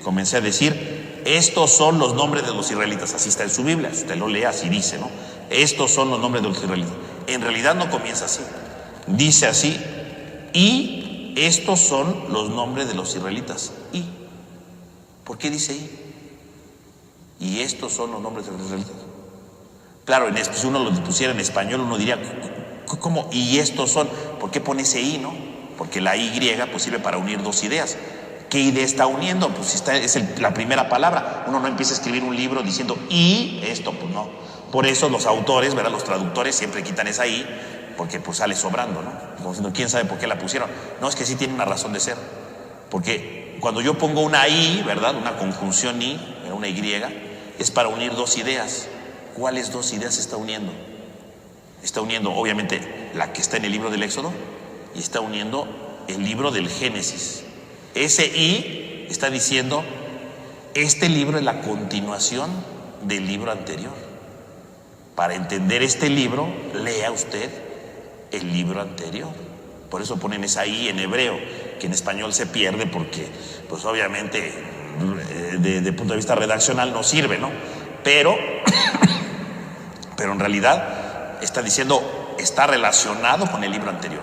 Comencé a decir, estos son los nombres de los israelitas. Así está en su Biblia, usted lo lee, así dice, ¿no? Estos son los nombres de los israelitas. En realidad no comienza así. Dice así, y estos son los nombres de los israelitas. ¿Y por qué dice y? Y estos son los nombres de los israelitas. Claro, si uno lo pusiera en español, uno diría, ¿cómo? Y estos son. ¿Por qué pone ese y, no? Porque la Y pues sirve para unir dos ideas. ¿Qué idea está uniendo? Pues la primera palabra. Uno no empieza a escribir un libro diciendo y esto, pues no. Por eso los autores, ¿verdad? Los traductores siempre quitan esa i, porque pues sale sobrando, ¿no? Como diciendo, ¿quién sabe por qué la pusieron? No, es que sí tiene una razón de ser. Porque cuando yo pongo una i, ¿verdad? Una conjunción i, una y, es para unir dos ideas. ¿Cuáles dos ideas está uniendo? Está uniendo, obviamente, la que está en el libro del Éxodo y está uniendo el libro del Génesis. Ese y está diciendo, este libro es la continuación del libro anterior. Para entender este libro, lea usted el libro anterior. Por eso ponen esa i en hebreo, que en español se pierde porque, pues obviamente, de punto de vista redaccional no sirve, ¿no? Pero en realidad está diciendo, está relacionado con el libro anterior.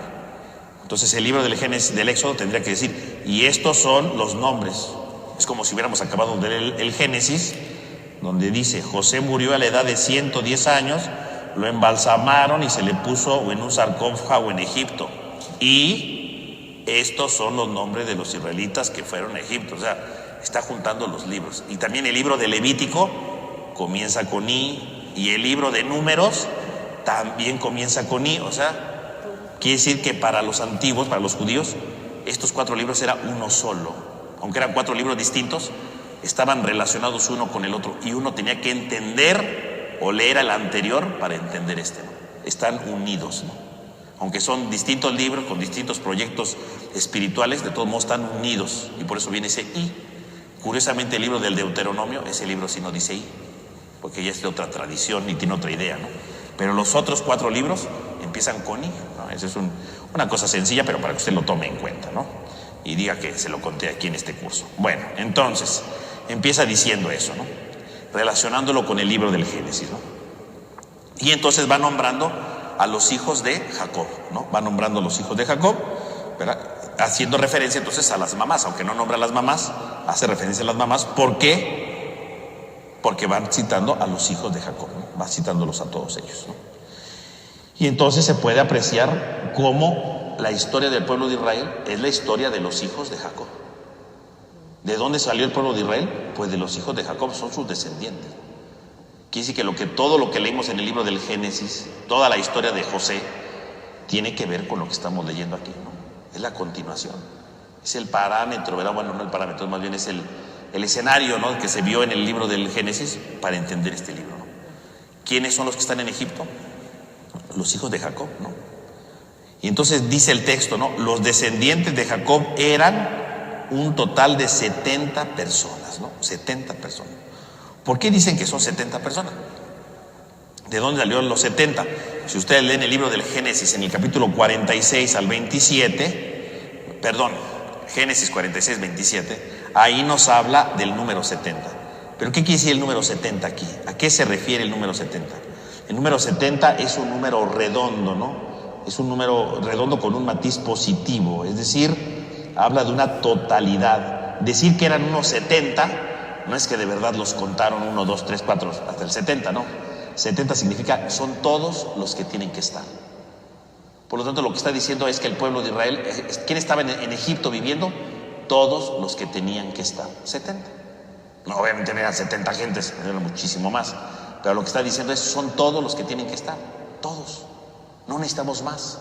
Entonces el libro del Génesis, del Éxodo, tendría que decir, y estos son los nombres. Es como si hubiéramos acabado de leer el Génesis, donde dice, José murió a la edad de 110 años, lo embalsamaron y se le puso en un sarcófago en Egipto. Y estos son los nombres de los israelitas que fueron a Egipto. O sea, está juntando los libros. Y también el libro de Levítico comienza con i, y el libro de Números también comienza con i. O sea, quiere decir que para los antiguos, para los judíos, estos 4 libros era uno solo. Aunque eran 4 libros distintos, estaban relacionados uno con el otro y uno tenía que entender o leer al anterior para entender este, ¿no? Están unidos, ¿no? Aunque son distintos libros con distintos proyectos espirituales, de todos modos están unidos y por eso viene ese i. Curiosamente el libro del Deuteronomio, ese libro sí no dice i, porque ya es de otra tradición y tiene otra idea, ¿no? Pero los otros 4 libros empiezan con I, ¿no? Esa es una cosa sencilla, pero para que usted lo tome en cuenta, ¿no? Y diga que se lo conté aquí en este curso. Bueno, entonces, empieza diciendo eso, ¿no? Relacionándolo con el libro del Génesis, ¿no? Y entonces va nombrando a los hijos de Jacob, ¿no? Va nombrando a los hijos de Jacob, ¿verdad? Haciendo referencia entonces a las mamás, aunque no nombra a las mamás, hace referencia a las mamás. ¿Por qué? Porque van citando a los hijos de Jacob, ¿no? Va citándolos a todos ellos, ¿no? Y entonces se puede apreciar cómo la historia del pueblo de Israel es la historia de los hijos de Jacob. ¿De dónde salió el pueblo de Israel? Pues de los hijos de Jacob, son sus descendientes. Quiere decir que todo lo que leímos en el libro del Génesis, toda la historia de José, tiene que ver con lo que estamos leyendo aquí, ¿no? Es la continuación, es el parámetro, ¿verdad? Bueno, no el parámetro, más bien es el escenario, ¿no?, que se vio en el libro del Génesis para entender este libro, ¿no? ¿Quiénes son los que están en Egipto? Los hijos de Jacob, ¿no? Y entonces dice el texto, ¿no? Los descendientes de Jacob eran un total de 70 personas, ¿no? 70 personas. ¿Por qué dicen que son 70 personas? ¿De dónde salieron los 70? Si ustedes leen el libro del Génesis en el capítulo 46 al 27, perdón, Génesis 46, 27, ahí nos habla del número 70. ¿Pero qué quiere decir el número 70 aquí? ¿A qué se refiere el número 70? El número 70 es un número redondo, ¿no? Es un número redondo con un matiz positivo, es decir, habla de una totalidad. Decir que eran unos 70, no es que de verdad los contaron 1, 2, 3, 4, hasta el 70, ¿no? 70 significa son todos los que tienen que estar. Por lo tanto, lo que está diciendo es que el pueblo de Israel, ¿quién estaba en Egipto viviendo? Todos los que tenían que estar, 70. No, obviamente no eran 70 gentes, eran muchísimo más. Pero lo que está diciendo es, son todos los que tienen que estar, todos. No necesitamos más.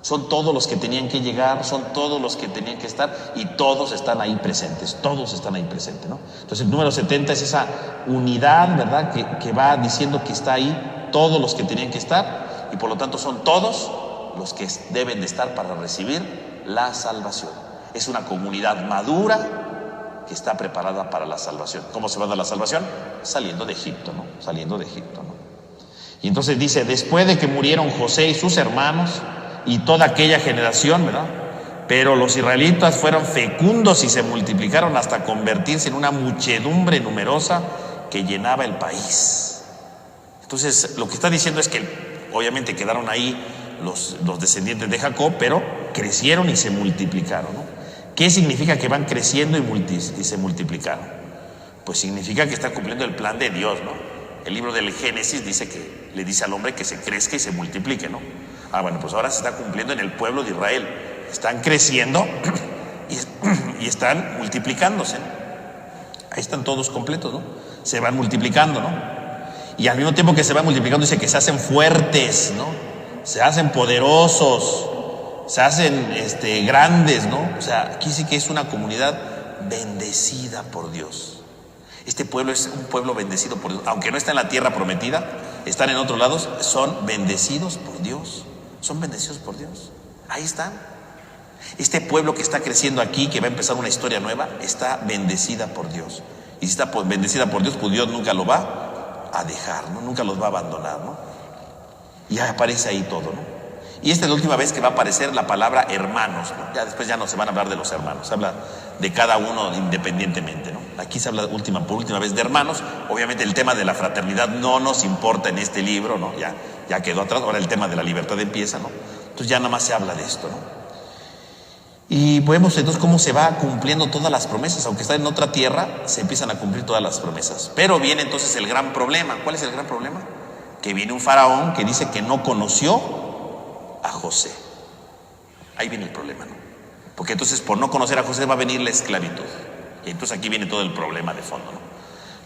Son todos los que tenían que llegar, son todos los que tenían que estar, y todos están ahí presentes, todos están ahí presentes, ¿no? Entonces el número 70 es esa unidad, ¿verdad?, que va diciendo que está ahí todos los que tenían que estar, y por lo tanto son todos los que deben de estar para recibir la salvación. Es una comunidad madura que está preparada para la salvación. ¿Cómo se va a dar la salvación? Saliendo de Egipto, ¿no? Saliendo de Egipto, ¿no? Y entonces dice, después de que murieron José y sus hermanos y toda aquella generación, ¿verdad? Pero los israelitas fueron fecundos y se multiplicaron hasta convertirse en una muchedumbre numerosa que llenaba el país. Entonces, lo que está diciendo es que obviamente quedaron ahí los descendientes de Jacob, pero crecieron y se multiplicaron, ¿no? ¿Qué significa que van creciendo y se multiplicaron? Pues significa que están cumpliendo el plan de Dios, ¿no? El libro del Génesis dice que le dice al hombre que se crezca y se multiplique, ¿no? Ah, bueno, pues ahora se está cumpliendo en el pueblo de Israel. Están creciendo y están multiplicándose, ¿no? Ahí están todos completos, ¿no? Se van multiplicando, ¿no? Y al mismo tiempo que se van multiplicando, dice que se hacen fuertes, ¿no? Se hacen poderosos, se hacen grandes, ¿no? O sea, aquí sí que es una comunidad bendecida por Dios. Este pueblo es un pueblo bendecido por Dios. Aunque no está en la tierra prometida, están en otros lados, son bendecidos por Dios. Son bendecidos por Dios. Ahí están. Este pueblo que está creciendo aquí, que va a empezar una historia nueva, está bendecida por Dios. Y si está bendecida por Dios, pues Dios nunca lo va a dejar, ¿no? Nunca los va a abandonar, ¿no? Y aparece ahí todo, ¿no? Y esta es la última vez que va a aparecer la palabra hermanos, ¿no? Ya después ya no se van a hablar de los hermanos, se habla de cada uno independientemente, ¿no? Aquí se habla por última vez de hermanos. Obviamente el tema de la fraternidad no nos importa en este libro, ¿no? Ya quedó atrás. Ahora el tema de la libertad empieza, ¿no? Entonces ya nada más se habla de esto, ¿no? Y vemos entonces cómo se va cumpliendo todas las promesas. Aunque está en otra tierra, se empiezan a cumplir todas las promesas. Pero viene entonces el gran problema. ¿Cuál es el gran problema? Que viene un faraón que dice que no conoció a José. Ahí viene el problema, ¿no? Porque entonces por no conocer a José va a venir la esclavitud. Y entonces aquí viene todo el problema de fondo, ¿no?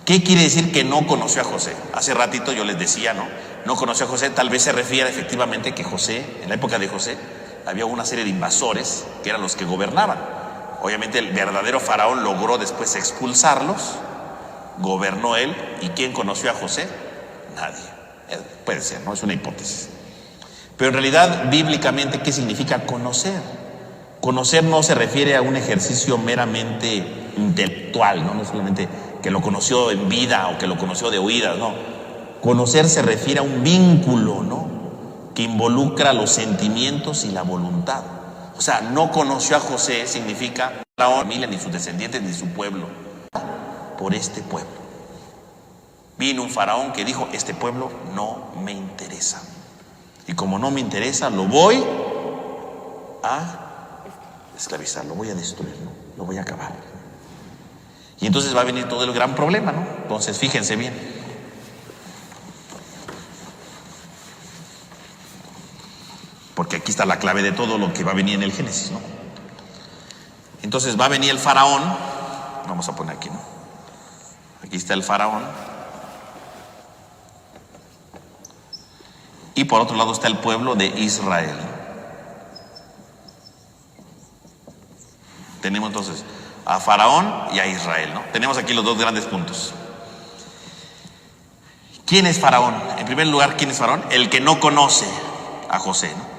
¿Qué quiere decir que no conoció a José? Hace ratito yo les decía, ¿no? No conoció a José, tal vez se refiere efectivamente que José, en la época de José, había una serie de invasores que eran los que gobernaban. Obviamente el verdadero faraón logró después expulsarlos, gobernó él, ¿y quién conoció a José? Nadie. Puede ser, ¿no? Es una hipótesis. Pero en realidad, bíblicamente, ¿qué significa conocer? Conocer no se refiere a un ejercicio meramente intelectual, ¿no? No solamente que lo conoció en vida o que lo conoció de oídas, no. Conocer se refiere a un vínculo, ¿no?, que involucra los sentimientos y la voluntad. O sea, no conoció a José significa la familia, ni sus descendientes, ni su pueblo. Por este pueblo. Vino un faraón que dijo: este pueblo no me interesa. Y como no me interesa, lo voy a esclavizar, lo voy a destruir, ¿no?, lo voy a acabar. Y entonces va a venir todo el gran problema, ¿no? Entonces, fíjense bien. Porque aquí está la clave de todo lo que va a venir en el Génesis, ¿no? Entonces va a venir el faraón. Vamos a poner aquí, ¿no? Aquí está el faraón. Y por otro lado está el pueblo de Israel. Tenemos entonces a Faraón y a Israel, ¿no? Tenemos aquí los dos grandes puntos. ¿Quién es Faraón? En primer lugar, ¿quién es Faraón? El que no conoce a José, ¿no?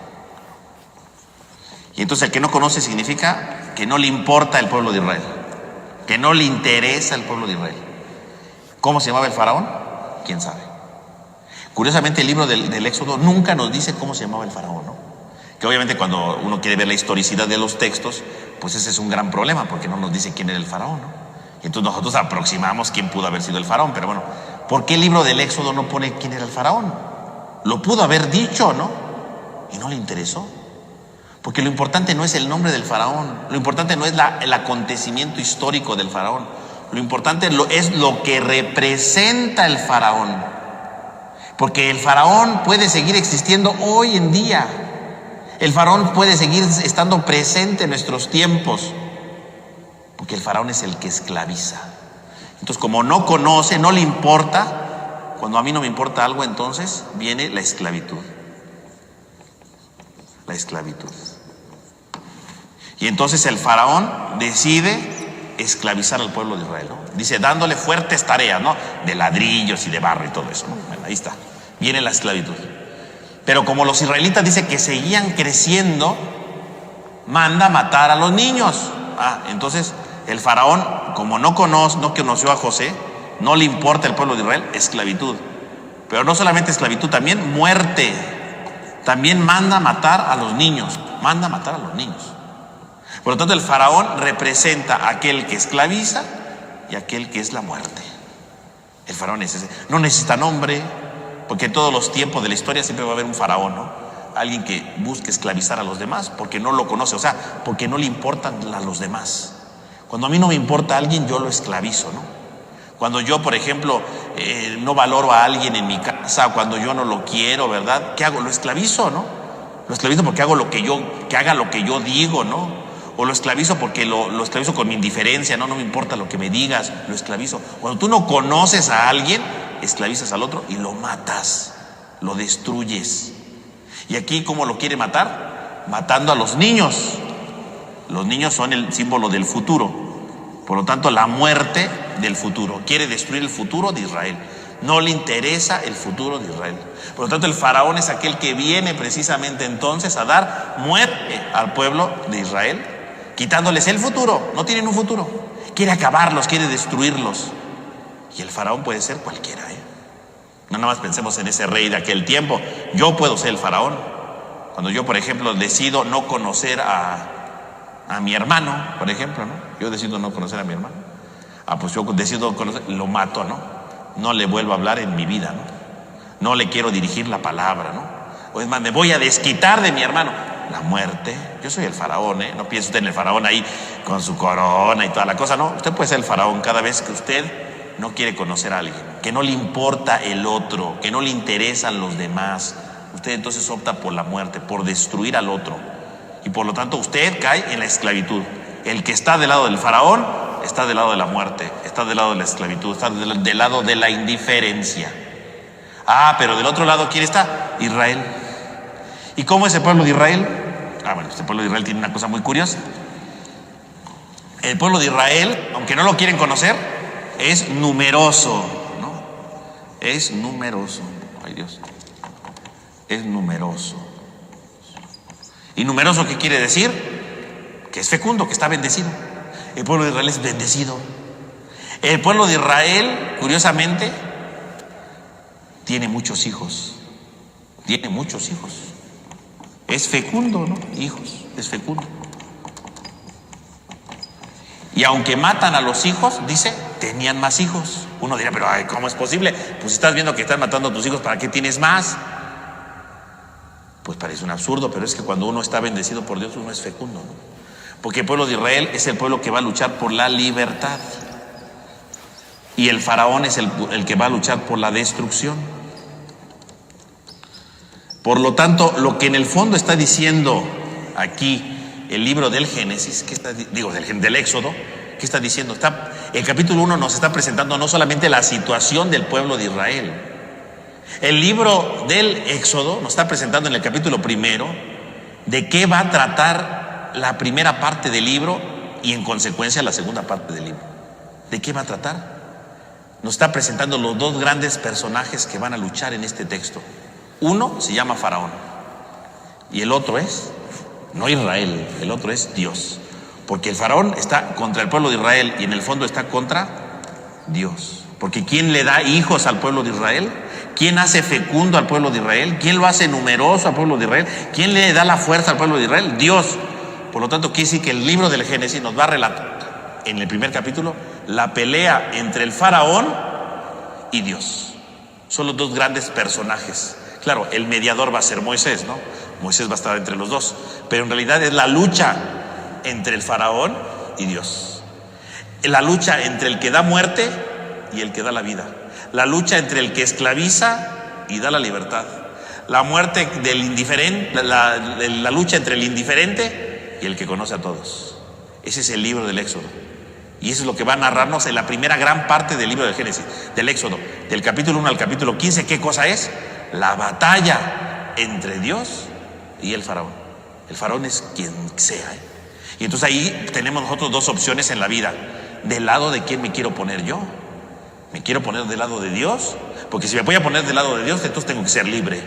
Y entonces el que no conoce significa que no le importa el pueblo de Israel, que no le interesa el pueblo de Israel. ¿Cómo se llamaba el faraón? ¿Quién sabe? Curiosamente el libro del Éxodo nunca nos dice cómo se llamaba el faraón, ¿no? Que obviamente cuando uno quiere ver la historicidad de los textos, pues ese es un gran problema, porque no nos dice quién era el faraón, ¿no? Y entonces nosotros aproximamos quién pudo haber sido el faraón. Pero bueno, ¿por qué el libro del Éxodo no pone quién era el faraón? Lo pudo haber dicho, ¿no? Y no le interesó. Porque lo importante no es el nombre del faraón, lo importante no es el acontecimiento histórico del faraón, lo importante es lo que representa el faraón. Porque el faraón puede seguir existiendo hoy en día, el faraón puede seguir estando presente en nuestros tiempos, porque el faraón es el que esclaviza. Entonces, como no conoce, no le importa, cuando a mí no me importa algo, entonces viene la esclavitud. La esclavitud. Y entonces el faraón decide esclavizar al pueblo de Israel, ¿no? Dice, dándole fuertes tareas, ¿no?, de ladrillos y de barro y todo eso, ¿no? Bueno, ahí está, viene la esclavitud. Pero como los israelitas dicen que seguían creciendo, manda matar a los niños. Entonces el faraón, como no conoció a José, no le importa el pueblo de Israel, esclavitud. Pero no solamente esclavitud, también muerte. También manda matar a los niños. Manda matar a los niños. Por lo tanto, el faraón representa a aquel que esclaviza y a aquel que es la muerte. El faraón es ese. No necesita nombre, porque en todos los tiempos de la historia siempre va a haber un faraón, ¿no? Alguien que busque esclavizar a los demás porque no lo conoce, o sea, porque no le importan a los demás. Cuando a mí no me importa a alguien, yo lo esclavizo, ¿no? Cuando yo, por ejemplo, no valoro a alguien en mi casa, cuando yo no lo quiero, ¿verdad? ¿Qué hago? Lo esclavizo, ¿no? Lo esclavizo porque que haga lo que yo digo, ¿no? O lo esclavizo porque lo esclavizo con mi indiferencia, ¿no? No me importa lo que me digas, lo esclavizo. Cuando tú no conoces a alguien, esclavizas al otro y lo matas, lo destruyes. Y aquí, ¿cómo lo quiere matar? Matando a los niños. Los niños son el símbolo del futuro. Por lo tanto, la muerte del futuro. Quiere destruir el futuro de Israel. No le interesa el futuro de Israel. Por lo tanto, el faraón es aquel que viene precisamente entonces a dar muerte al pueblo de Israel, quitándoles el futuro. No tienen un futuro. Quiere acabarlos, quiere destruirlos. Y el faraón puede ser cualquiera, ¿eh? No nada más pensemos en ese rey de aquel tiempo. Yo puedo ser el faraón. Cuando yo, por ejemplo, decido no conocer a mi hermano, por ejemplo, ¿no? Yo decido no conocer a mi hermano. Pues yo decido conocer, lo mato, ¿no? No le vuelvo a hablar en mi vida, ¿no? No le quiero dirigir la palabra, ¿no? O es más, me voy a desquitar de mi hermano. La muerte. Yo soy el faraón, ¿eh? No piense usted en el faraón ahí con su corona y toda la cosa, ¿no? Usted puede ser el faraón cada vez que usted no quiere conocer a alguien, que no le importa el otro, que no le interesan los demás. Usted entonces opta por la muerte, por destruir al otro. Y por lo tanto usted cae en la esclavitud. El que está del lado del faraón está del lado de la muerte, está del lado de la esclavitud, está del lado de la indiferencia. Pero del otro lado, ¿quién está? Israel. ¿Y cómo es el pueblo de Israel? Bueno, este pueblo de Israel tiene una cosa muy curiosa. El pueblo de Israel, aunque no lo quieren conocer, es numeroso, ¿no? Es numeroso. Ay, Dios. Es numeroso. ¿Y numeroso qué quiere decir? Que es fecundo, que está bendecido. El pueblo de Israel es bendecido. El pueblo de Israel, curiosamente, tiene muchos hijos. Tiene muchos hijos. Es fecundo, ¿no? Hijos, es fecundo. Y aunque matan a los hijos, dice, tenían más hijos. Uno dirá, pero ay, ¿cómo es posible? Pues si estás viendo que están matando a tus hijos, ¿para qué tienes más? Pues parece un absurdo, pero es que cuando uno está bendecido por Dios, uno es fecundo, ¿no? Porque el pueblo de Israel es el pueblo que va a luchar por la libertad. Y el faraón es el que va a luchar por la destrucción. Por lo tanto, lo que en el fondo está diciendo aquí el libro del Génesis, del Éxodo, ¿qué está diciendo? El capítulo 1 nos está presentando no solamente la situación del pueblo de Israel. El libro del Éxodo nos está presentando en el capítulo 1 de qué va a tratar la primera parte del libro y en consecuencia la segunda parte del libro. ¿De qué va a tratar? Nos está presentando los dos grandes personajes que van a luchar en este texto. Uno se llama Faraón y el otro es, no Israel, el otro es Dios. Porque el Faraón está contra el pueblo de Israel y en el fondo está contra Dios. Porque ¿quién le da hijos al pueblo de Israel? ¿Quién hace fecundo al pueblo de Israel? ¿Quién lo hace numeroso al pueblo de Israel? ¿Quién le da la fuerza al pueblo de Israel? Dios. Por lo tanto, quiere decir que el libro del Génesis nos va a relatar en el primer capítulo la pelea entre el Faraón y Dios. Son los dos grandes personajes. Claro, el mediador va a ser Moisés, ¿no? Moisés va a estar entre los dos. Pero en realidad es la lucha entre el Faraón y Dios. La lucha entre el que da muerte y el que da la vida. La lucha entre el que esclaviza y da la libertad. La muerte del indiferente, la lucha entre el indiferente y el que conoce a todos. Ese es el libro del Éxodo. Y eso es lo que va a narrarnos en la primera gran parte del libro del Génesis, del Éxodo, del capítulo 1 al capítulo 15. ¿Qué cosa es? La batalla entre Dios y el Faraón. El Faraón es quien sea. Y entonces ahí tenemos nosotros dos opciones en la vida. ¿Del lado de quién me quiero poner yo? ¿Me quiero poner del lado de Dios? Porque si me voy a poner del lado de Dios, entonces tengo que ser libre.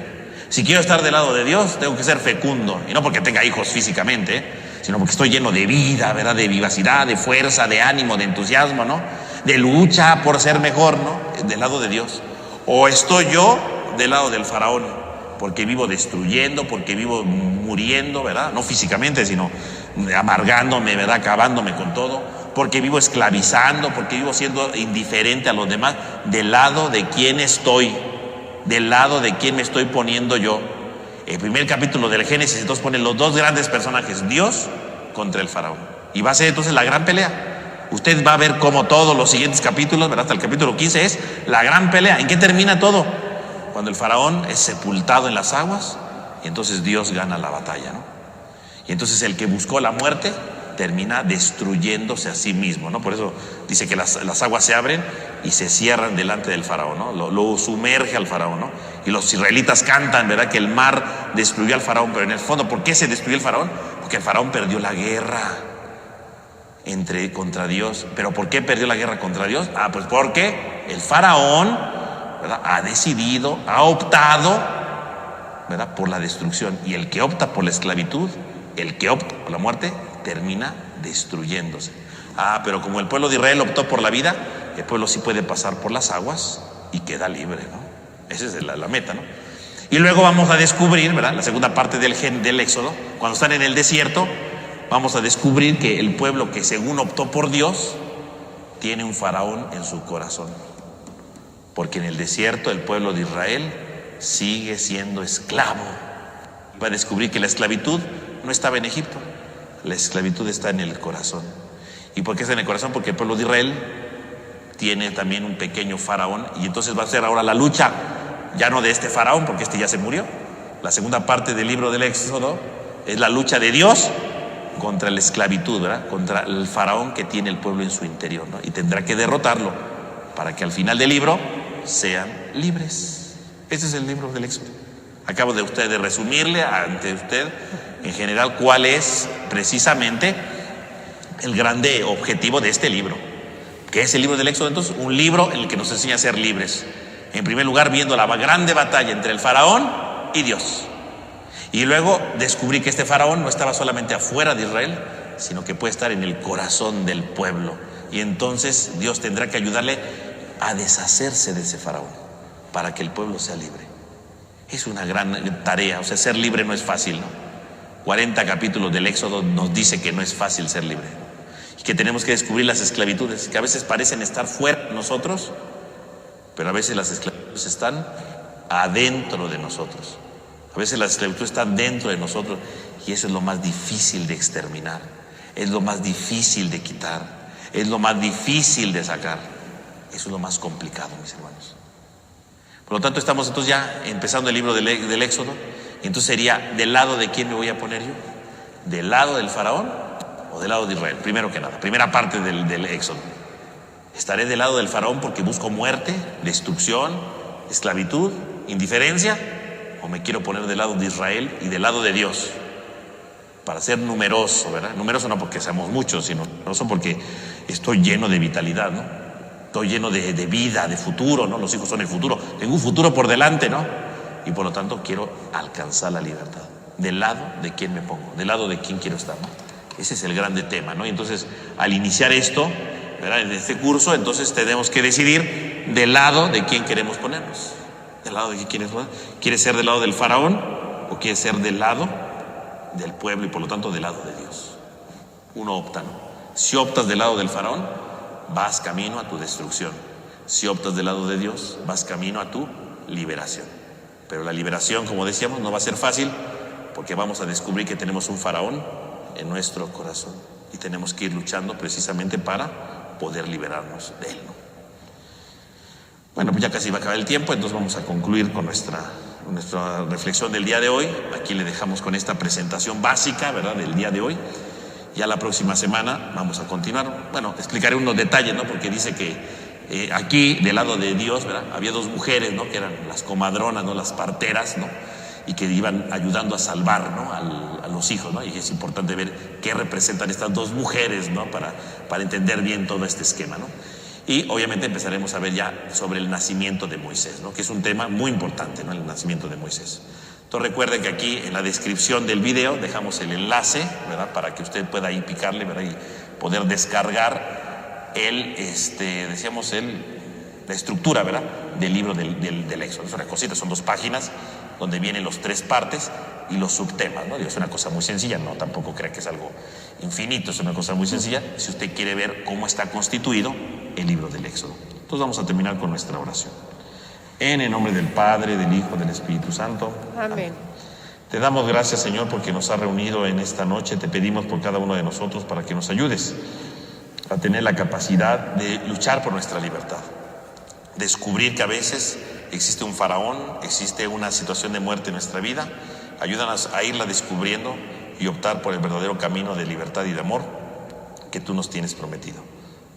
Si quiero estar del lado de Dios, tengo que ser fecundo. Y no porque tenga hijos físicamente, sino porque estoy lleno de vida, ¿verdad? De vivacidad, de fuerza, de ánimo, de entusiasmo, ¿no? De lucha por ser mejor, ¿no? Del lado de Dios. O estoy yo del lado del Faraón, porque vivo destruyendo, porque vivo muriendo, ¿verdad? No físicamente, sino amargándome, ¿verdad? Acabándome con todo, porque vivo esclavizando, porque vivo siendo indiferente a los demás. Del lado de quién estoy, del lado de quién me estoy poniendo yo. El primer capítulo del Génesis entonces pone los dos grandes personajes, Dios contra el Faraón. Y va a ser entonces la gran pelea. Usted va a ver cómo todos los siguientes capítulos, ¿verdad? Hasta el capítulo 15 es la gran pelea. ¿En qué termina todo? Cuando el Faraón es sepultado en las aguas y entonces Dios gana la batalla, ¿no? Y entonces el que buscó la muerte termina destruyéndose a sí mismo, ¿no? Por eso dice que las aguas se abren y se cierran delante del Faraón, ¿no? Lo sumerge al Faraón, ¿no? Y los israelitas cantan, ¿verdad? Que el mar destruyó al Faraón, pero en el fondo, ¿por qué se destruyó el Faraón? Porque el Faraón perdió la guerra contra Dios. ¿Pero por qué perdió la guerra contra Dios? Pues porque el Faraón, ¿verdad? Ha decidido, ha optado, ¿verdad? Por la destrucción. Y el que opta por la esclavitud, el que opta por la muerte, termina destruyéndose. Pero como el pueblo de Israel optó por la vida, el pueblo sí puede pasar por las aguas y queda libre, ¿no? Esa es la meta, ¿no? Y luego vamos a descubrir, ¿verdad? La segunda parte del Éxodo, cuando están en el desierto, vamos a descubrir que el pueblo que según optó por Dios tiene un faraón en su corazón. Porque en el desierto el pueblo de Israel sigue siendo esclavo. Va a descubrir que la esclavitud no estaba en Egipto, la esclavitud está en el corazón. ¿Y por qué está en el corazón? Porque el pueblo de Israel tiene también un pequeño faraón y entonces va a ser ahora la lucha, ya no de este faraón, porque este ya se murió. La segunda parte del libro del Éxodo es la lucha de Dios contra la esclavitud, ¿verdad? Contra el faraón que tiene el pueblo en su interior, ¿no? Y tendrá que derrotarlo para que al final del libro sean libres. Ese es el libro del Éxodo. Acabo de resumirle ante usted en general cuál es precisamente el grande objetivo de este libro. ¿Qué es el libro del Éxodo? Entonces, un libro en el que nos enseña a ser libres. En primer lugar, viendo la grande batalla entre el faraón y Dios. Y luego descubrí que este faraón no estaba solamente afuera de Israel, sino que puede estar en el corazón del pueblo. Y entonces Dios tendrá que ayudarle a deshacerse de ese faraón para que el pueblo sea libre. Es una gran tarea, o sea, ser libre no es fácil, ¿no? 40 capítulos del Éxodo nos dice que no es fácil ser libre, y que tenemos que descubrir las esclavitudes, que a veces parecen estar fuera de nosotros, pero a veces las esclavitudes están adentro de nosotros. A veces la esclavitud está dentro de nosotros, y eso es lo más difícil de exterminar, es lo más difícil de quitar, es lo más difícil de sacar. Eso es lo más complicado, mis hermanos. Por lo tanto, estamos entonces ya empezando el libro del Éxodo. Y entonces sería, ¿del lado de quién me voy a poner yo? ¿Del lado del faraón o del lado de Israel? Primero que nada, primera parte del Éxodo. ¿Estaré del lado del faraón porque busco muerte, destrucción, esclavitud, indiferencia? ¿O me quiero poner del lado de Israel y del lado de Dios? Para ser numeroso, ¿verdad? Numeroso no porque seamos muchos, sino numeroso porque estoy lleno de vitalidad, ¿no? Estoy lleno de vida, de futuro, ¿no? Los hijos son el futuro. Tengo un futuro por delante, ¿no? Y por lo tanto quiero alcanzar la libertad. ¿Del lado de quién me pongo? ¿Del lado de quién quiero estar, ¿no? Ese es el grande tema, ¿no? Y entonces, al iniciar esto, ¿verdad? En este curso, entonces tenemos que decidir del lado de quién queremos ponernos. ¿Del lado de quién quieres poner? ¿Quieres ser del lado del faraón o quieres ser del lado del pueblo y por lo tanto del lado de Dios? Uno opta, ¿no? Si optas del lado del faraón, vas camino a tu destrucción. Si optas del lado de Dios, vas camino a tu liberación. Pero la liberación, como decíamos, no va a ser fácil, porque vamos a descubrir que tenemos un faraón en nuestro corazón y tenemos que ir luchando precisamente para poder liberarnos de él, ¿no? Bueno, pues ya casi va a acabar el tiempo, entonces vamos a concluir con nuestra reflexión del día de hoy. Aquí le dejamos con esta presentación básica, ¿verdad?, del día de hoy. Ya la próxima semana vamos a continuar. Bueno, explicaré unos detalles, ¿no? Porque dice que aquí, del lado de Dios, ¿verdad?, había dos mujeres, ¿no?, que eran las comadronas, ¿no?, las parteras, ¿no?, y que iban ayudando a salvar, ¿no?, a los hijos, ¿no? Y es importante ver qué representan estas dos mujeres, ¿no?, para entender bien todo este esquema, ¿no? Y obviamente empezaremos a ver ya sobre el nacimiento de Moisés, ¿no?, que es un tema muy importante, ¿no?, el nacimiento de Moisés. Entonces recuerden que aquí en la descripción del video dejamos el enlace, ¿verdad?, para que usted pueda ahí picarle, ¿verdad?, y poder descargar la estructura, ¿verdad?, del libro del Éxodo. Es una cosita, son 2 páginas donde vienen los 3 partes y los subtemas, ¿no? Es una cosa muy sencilla, no tampoco crea que es algo infinito, es una cosa muy sencilla si usted quiere ver cómo está constituido el libro del Éxodo. Entonces vamos a terminar con nuestra oración. En el nombre del Padre, del Hijo, del Espíritu Santo. Amén. Te damos gracias, Señor, porque nos has reunido en esta noche. Te pedimos por cada uno de nosotros para que nos ayudes a tener la capacidad de luchar por nuestra libertad. Descubrir que a veces existe un faraón, existe una situación de muerte en nuestra vida. Ayúdanos a irla descubriendo y optar por el verdadero camino de libertad y de amor que tú nos tienes prometido.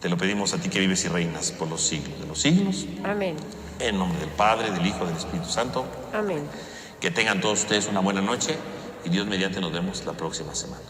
Te lo pedimos a ti que vives y reinas por los siglos de los siglos. Amén. En nombre del Padre, del Hijo, del Espíritu Santo. Amén. Que tengan todos ustedes una buena noche y Dios mediante nos vemos la próxima semana.